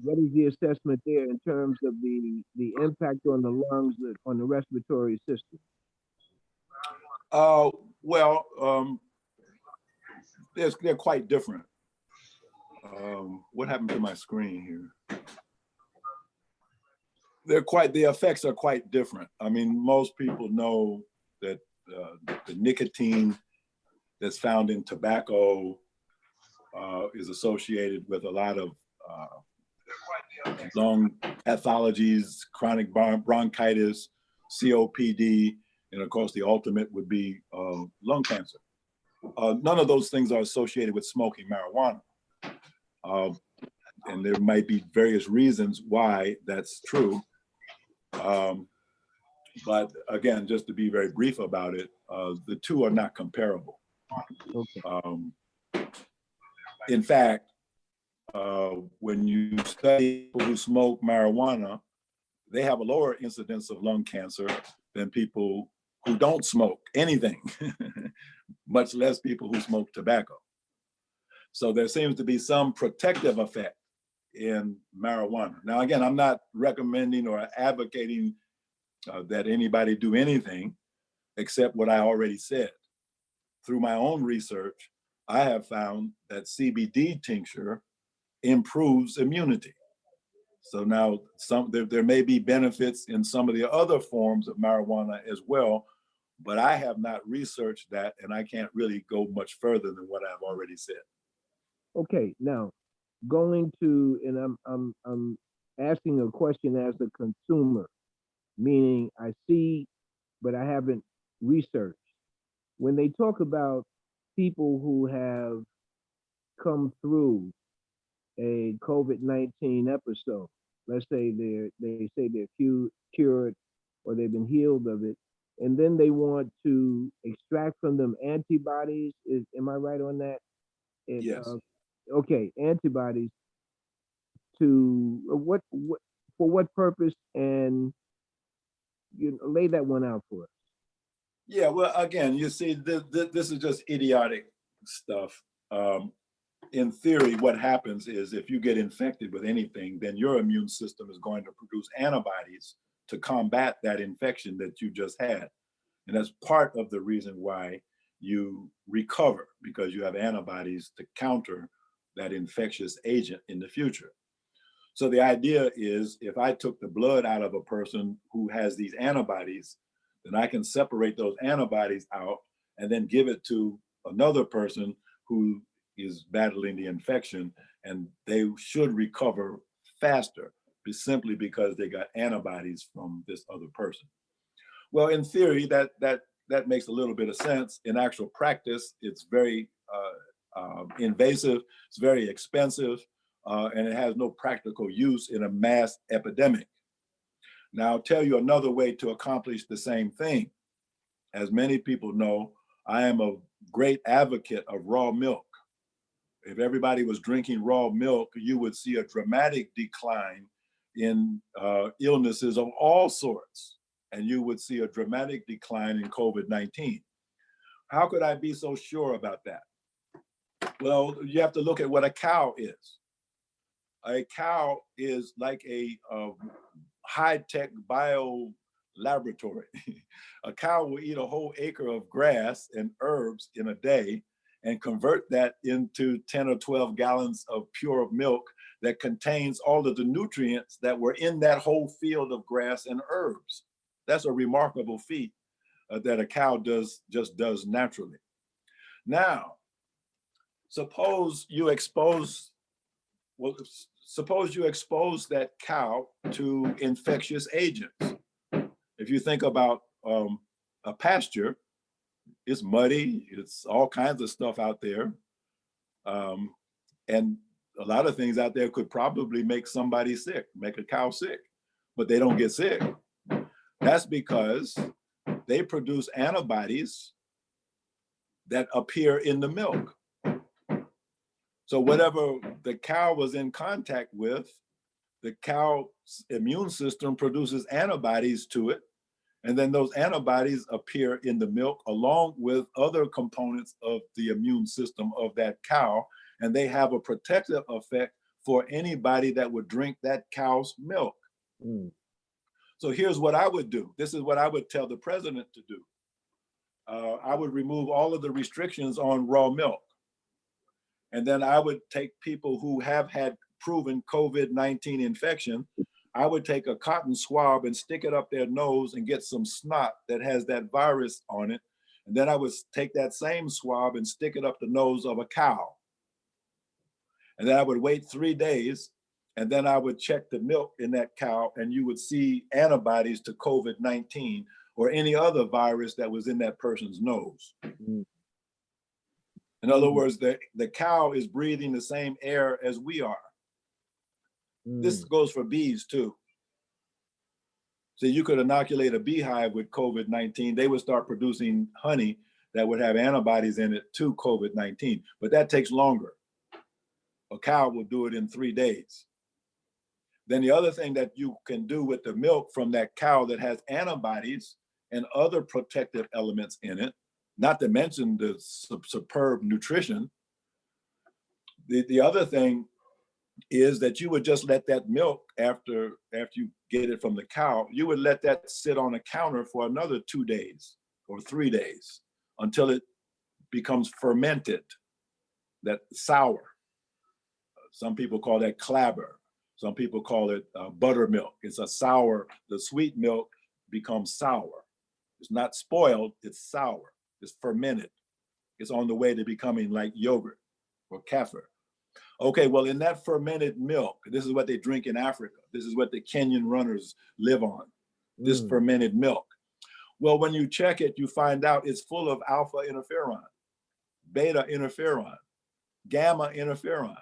What is the assessment there in terms of the impact on the lungs, on the respiratory system? They're quite different. What happened to my screen here? The effects are quite different. I mean, most people know that the nicotine that's found in tobacco is associated with a lot of lung pathologies, chronic bronchitis, COPD, and of course the ultimate would be lung cancer. None of those things are associated with smoking marijuana. And there might be various reasons why that's true. But again, just to be very brief about it, the two are not comparable. Okay. In fact, when you study people who smoke marijuana, they have a lower incidence of lung cancer than people who don't smoke anything, much less people who smoke tobacco. So there seems to be some protective effect in marijuana. Now, again, I'm not recommending or advocating that anybody do anything except what I already said. Through my own research, I have found that CBD tincture improves immunity. So now there may be benefits in some of the other forms of marijuana as well, but I have not researched that, and I can't really go much further than what I've already said. Okay, now going to, and I'm asking a question as a consumer, meaning I see, but I haven't researched. When they talk about people who have come through a COVID-19 episode, let's say they say they're cured or they've been healed of it, and then they want to extract from them antibodies. Am I right on that? Yes. Okay, antibodies to for what purpose, and lay that one out for us. Yeah, well, again, you see, this is just idiotic stuff. In theory, what happens is if you get infected with anything, then your immune system is going to produce antibodies to combat that infection that you just had. And that's part of the reason why you recover, because you have antibodies to counter that infectious agent in the future. So the idea is if I took the blood out of a person who has these antibodies, then I can separate those antibodies out and then give it to another person who is battling the infection, and they should recover faster simply because they got antibodies from this other person. Well, in theory, that makes a little bit of sense. In actual practice, it's very invasive, it's very expensive, and it has no practical use in a mass epidemic. Now, I'll tell you another way to accomplish the same thing. As many people know, I am a great advocate of raw milk. If everybody was drinking raw milk, you would see a dramatic decline in illnesses of all sorts, and you would see a dramatic decline in COVID-19. How could I be so sure about that? Well, you have to look at what a cow is. A cow is like a high-tech bio laboratory. A cow will eat a whole acre of grass and herbs in a day, and convert that into 10 or 12 gallons of pure milk that contains all of the nutrients that were in that whole field of grass and herbs. That's a remarkable feat that a cow just does naturally. Now, suppose you expose that cow to infectious agents. If you think about a pasture, it's muddy, it's all kinds of stuff out there. And a lot of things out there could probably make somebody sick, make a cow sick, but they don't get sick. That's because they produce antibodies that appear in the milk. So whatever the cow was in contact with, the cow's immune system produces antibodies to it. And then those antibodies appear in the milk along with other components of the immune system of that cow. And they have a protective effect for anybody that would drink that cow's milk. Mm. So here's what I would do. This is what I would tell the president to do. I would remove all of the restrictions on raw milk. And then I would take people who have had proven COVID-19 infection. I would take a cotton swab and stick it up their nose and get some snot that has that virus on it. And then I would take that same swab and stick it up the nose of a cow. And then I would wait 3 days, and then I would check the milk in that cow, and you would see antibodies to COVID-19 or any other virus that was in that person's nose. Mm. In other words, the cow is breathing the same air as we are. Mm. This goes for bees too. So you could inoculate a beehive with COVID-19, they would start producing honey that would have antibodies in it to COVID-19, but that takes longer. A cow will do it in 3 days. Then the other thing that you can do with the milk from that cow that has antibodies and other protective elements in it, not to mention the superb nutrition. The other thing is that you would just let that milk, after you get it from the cow, you would let that sit on a counter for another 2 days or 3 days until it becomes fermented, that sour. Some people call that clabber. Some people call it buttermilk. It's a sour, the sweet milk becomes sour. It's not spoiled, it's sour. It's fermented. It's on the way to becoming like yogurt or kefir. Okay, well, in that fermented milk, this is what they drink in Africa. This is what the Kenyan runners live on, this fermented milk. Well, when you check it, you find out it's full of alpha interferon, beta interferon, gamma interferon.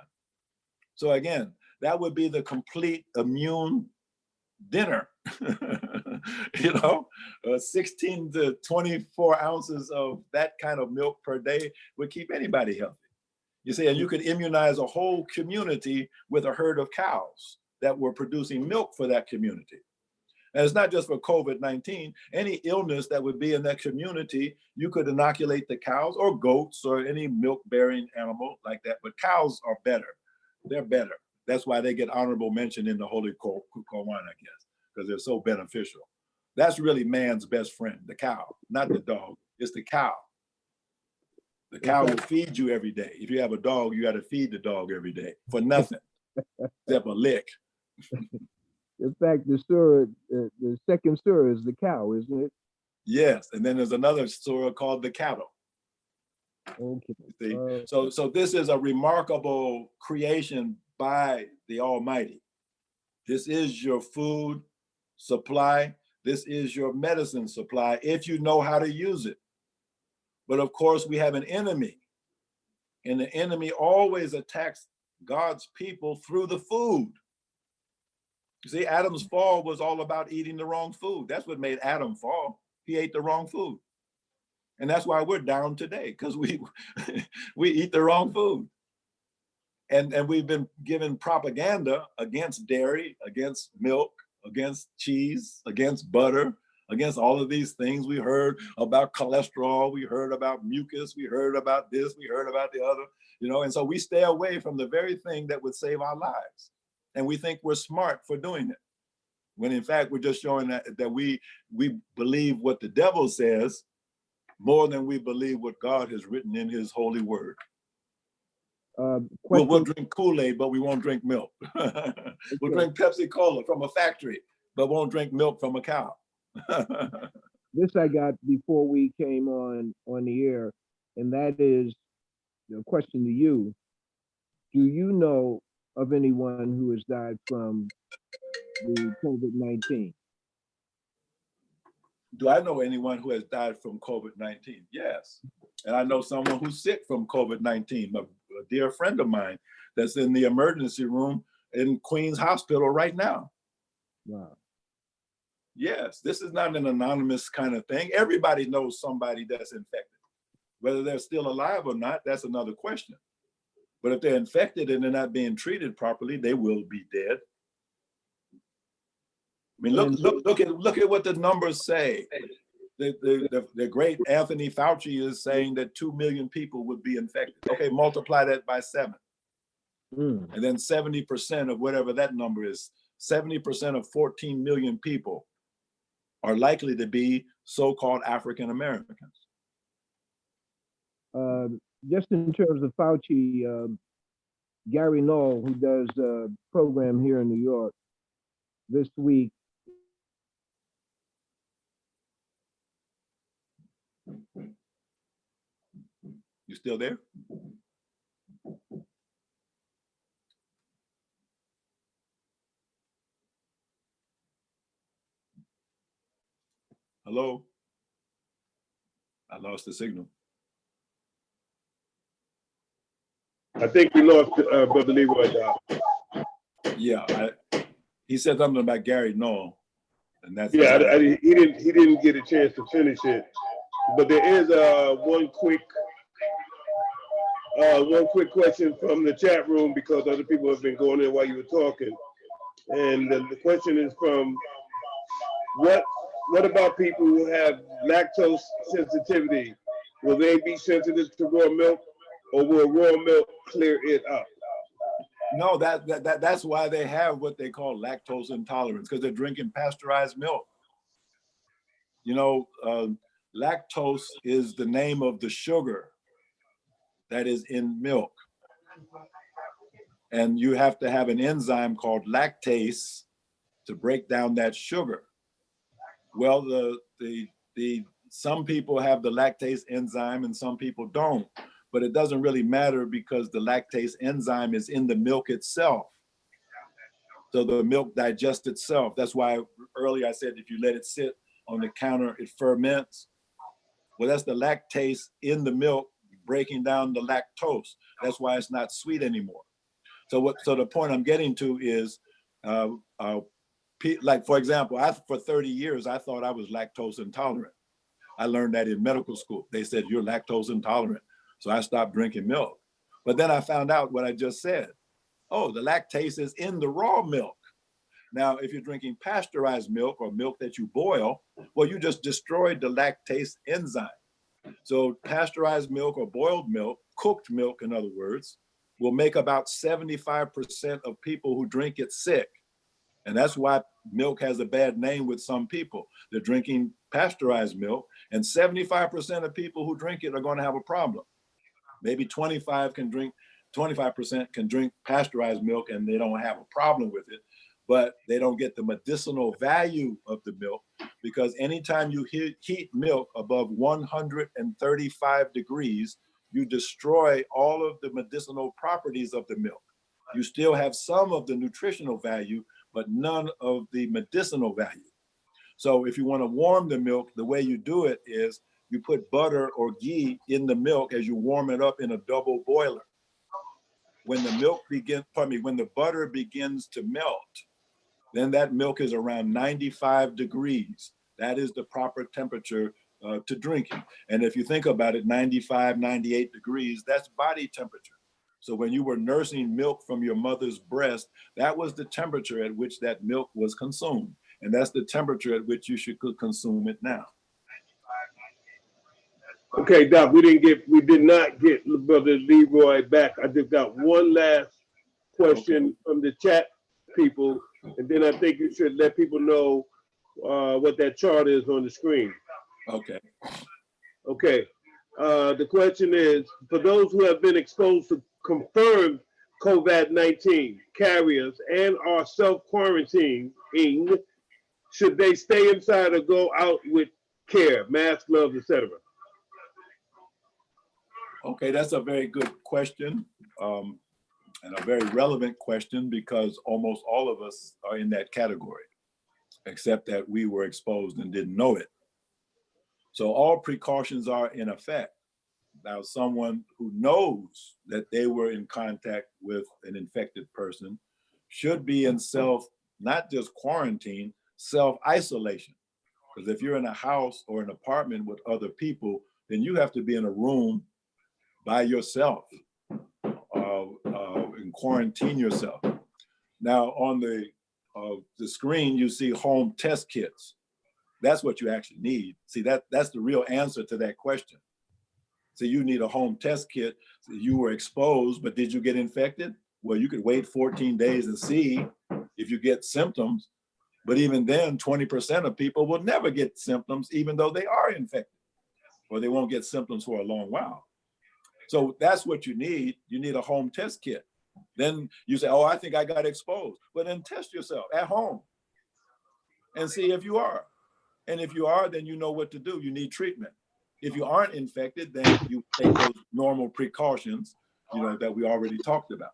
So again, that would be the complete immune dinner. 16 to 24 ounces of that kind of milk per day would keep anybody healthy. You see, and you could immunize a whole community with a herd of cows that were producing milk for that community. And it's not just for COVID-19, any illness that would be in that community, you could inoculate the cows or goats or any milk-bearing animal like that, but cows are better. They're better. That's why they get honorable mention in the Holy Quran, I guess, because they're so beneficial. That's really man's best friend, the cow, not the dog. It's the cow. The cow will feed you every day. If you have a dog, you got to feed the dog every day for nothing except a lick. In fact, the second surah is the cow, isn't it? Yes, and then there's another surah called the cattle. Okay. See? So this is a remarkable creation by the Almighty. This is your food supply. This is your medicine supply if you know how to use it. But of course, we have an enemy, and the enemy always attacks God's people through the food. You see, Adam's fall was all about eating the wrong food. That's what made Adam fall. He ate the wrong food. And that's why we're down today, because we eat the wrong food. And we've been given propaganda against dairy, against milk, against cheese, against butter, against all of these things. We heard about cholesterol, we heard about mucus, we heard about this, we heard about the other, and so we stay away from the very thing that would save our lives. And we think we're smart for doing it, when in fact, we're just showing that we believe what the devil says, more than we believe what God has written in his holy word. Question. We'll drink Kool-Aid, but we won't drink milk. We'll drink Pepsi Cola from a factory, but won't drink milk from a cow. This I got before we came on the air, and that is a question to you. Do you know of anyone who has died from the COVID-19? Do I know anyone who has died from COVID-19? Yes. And I know someone who's sick from COVID-19, a dear friend of mine that's in the emergency room in Queens Hospital right now. Wow. Yes, this is not an anonymous kind of thing. Everybody knows somebody that's infected. Whether they're still alive or not, that's another question. But if they're infected and they're not being treated properly, they will be dead. I mean, look at what the numbers say. The great Anthony Fauci is saying that 2 million people would be infected. Okay, multiply that by 7. And then 70% of whatever that number is, 70% of 14 million people are likely to be so-called African Americans. Just in terms of Fauci, Gary Knoll, who does a program here in New York, this week. You still there? Hello? I lost the signal. I think we lost Brother Leroy now. Yeah, he said something about Gary Knoll, and that's he didn't get a chance to finish it. But there is one quick question from the chat room because other people have been going in while you were talking, and the question is from what about people who have lactose sensitivity? Will they be sensitive to raw milk, or will raw milk clear it up? No, that's why they have what they call lactose intolerance, because they're drinking pasteurized milk. You know, lactose is the name of the sugar that is in milk. And you have to have an enzyme called lactase to break down that sugar. Well, some people have the lactase enzyme and some people don't, but it doesn't really matter because the lactase enzyme is in the milk itself. So the milk digests itself. That's why earlier I said if you let it sit on the counter, it ferments. Well, that's the lactase in the milk breaking down the lactose. That's why it's not sweet anymore. So the point I'm getting to is, like, for example, for 30 years, I thought I was lactose intolerant. I learned that in medical school. They said, you're lactose intolerant. So I stopped drinking milk. But then I found out what I just said. Oh, the lactase is in the raw milk. Now, if you're drinking pasteurized milk or milk that you boil, well, you just destroyed the lactase enzyme. So pasteurized milk or boiled milk, cooked milk, in other words, will make about 75% of people who drink it sick. And that's why milk has a bad name with some people. They're drinking pasteurized milk, and 75% of people who drink it are going to have a problem. Maybe 25% can drink pasteurized milk and they don't have a problem with it, but they don't get the medicinal value of the milk, because anytime you heat milk above 135 degrees, you destroy all of the medicinal properties of the milk. You still have some of the nutritional value, but none of the medicinal value. So if you want to warm the milk, the way you do it is you put butter or ghee in the milk as you warm it up in a double boiler. When the butter begins to melt, then that milk is around 95 degrees. That is the proper temperature to drinking. And if you think about it, 95, 98 degrees, that's body temperature. So when you were nursing milk from your mother's breast, that was the temperature at which that milk was consumed. And that's the temperature at which you should consume it now. Okay, Doc, we did not get Brother Leroy back. I just got one last question from the chat people, and then I think you should let people know what that chart is on the screen. Okay. Okay. The question is, for those who have been exposed to confirmed COVID-19 carriers and are self-quarantining, should they stay inside or go out with care, mask, gloves, etc.? Okay, that's a very good question, and a very relevant question, because almost all of us are in that category, except that we were exposed and didn't know it. So all precautions are in effect. Now, someone who knows that they were in contact with an infected person should be in not just quarantine, self-isolation. Because if you're in a house or an apartment with other people, then you have to be in a room by yourself and quarantine yourself. Now, on the screen, you see home test kits. That's what you actually need. See, that's the real answer to that question. So you need a home test kit. So you were exposed, but did you get infected? Well, you could wait 14 days and see if you get symptoms. But even then, 20% of people will never get symptoms, even though they are infected, or they won't get symptoms for a long while. So that's what you need. You need a home test kit. Then you say, oh, I think I got exposed. But then test yourself at home and see if you are. And if you are, then you know what to do. You need treatment. If you aren't infected, then you take those normal precautions, that we already talked about.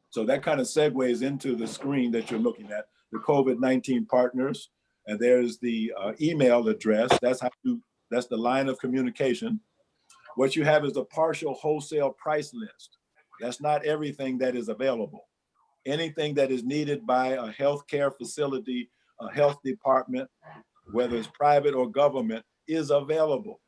So that kind of segues into the screen that you're looking at, the COVID-19 partners, and there's the email address. That's the line of communication. What you have is a partial wholesale price list. That's not everything that is available. Anything that is needed by a healthcare facility, a health department, whether it's private or government, is available.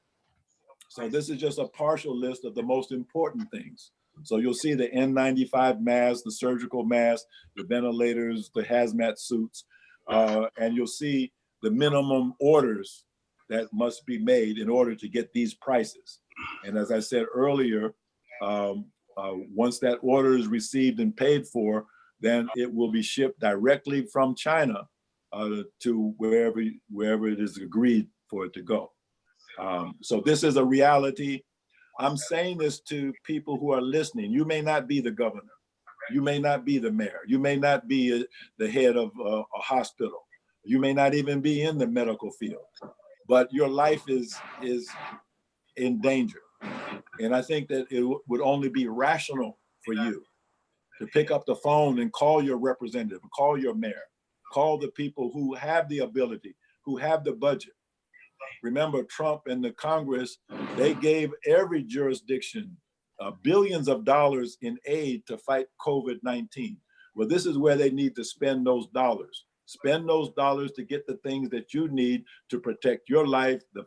So this is just a partial list of the most important things. So you'll see the N95 masks, the surgical masks, the ventilators, the hazmat suits, and you'll see the minimum orders that must be made in order to get these prices. And as I said earlier, once that order is received and paid for, then it will be shipped directly from China to wherever it is agreed for it to go. So this is a reality. I'm saying this to people who are listening. You may not be the governor. You may not be the mayor. You may not be the head of a hospital. You may not even be in the medical field, but your life is in danger. And I think that it would only be rational for you to pick up the phone and call your representative, call your mayor, call the people who have the ability, who have the budget. Remember, Trump and the Congress, they gave every jurisdiction billions of dollars in aid to fight COVID-19. Well, this is where they need to spend those dollars. Spend those dollars to get the things that you need to protect your life, the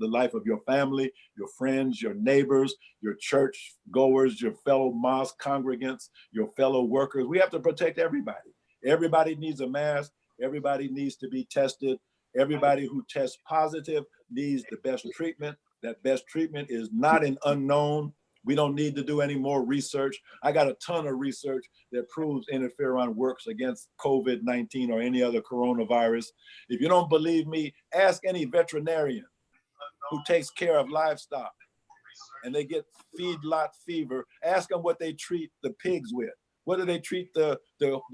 life of your family, your friends, your neighbors, your church goers, your fellow mosque congregants, your fellow workers. We have to protect everybody. Everybody needs a mask. Everybody needs to be tested. Everybody who tests positive needs the best treatment. That best treatment is not an unknown. We don't need to do any more research. I got a ton of research that proves interferon works against COVID-19 or any other coronavirus. If you don't believe me, ask any veterinarian who takes care of livestock and they get feedlot fever. Ask them what they treat the pigs with. What do they treat the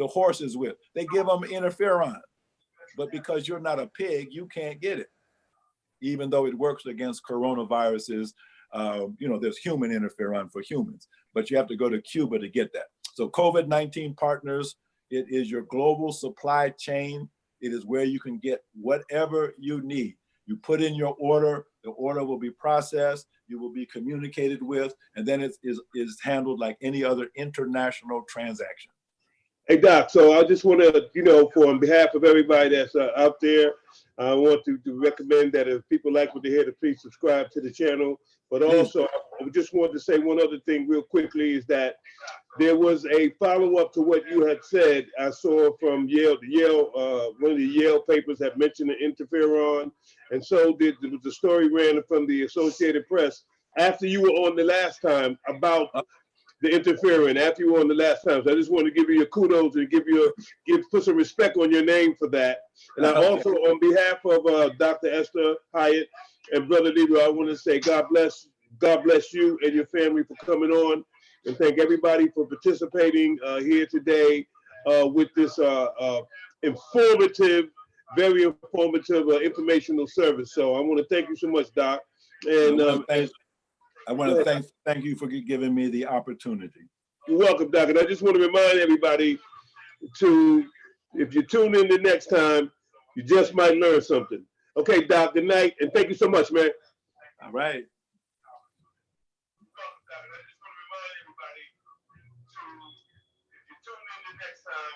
horses with? They give them interferon. But because you're not a pig, you can't get it, even though it works against coronaviruses. There's human interferon for humans, but you have to go to Cuba to get that. So COVID-19 partners, it is your global supply chain. It is where you can get whatever you need. You put in your order, the order will be processed, you will be communicated with, and then it is handled like any other international transaction. Hey, Doc, so I just want to, on behalf of everybody that's out there, I want to recommend that if people like what they hear, to please subscribe to the channel. But also, I just wanted to say one other thing real quickly, is that there was a follow-up to what you had said. I saw from Yale, one of the Yale papers had mentioned the interferon. And so the story ran from the Associated Press after you were on the last time about the interferon, after you were on the last time. So I just want to give you your kudos and put some respect on your name for that. And I also, on behalf of Dr. Esther Hyatt And Brother Leroy, I want to say God bless you and your family for coming on, and thank everybody for participating here today with this informative, very informative, informational service. So I want to thank you so much, Doc. And I want to thank you for giving me the opportunity. You're welcome, Doc. And I just want to remind everybody to, if you tune in the next time, you just might learn something. Okay, Doc, good night, and thank you so much, man. All right.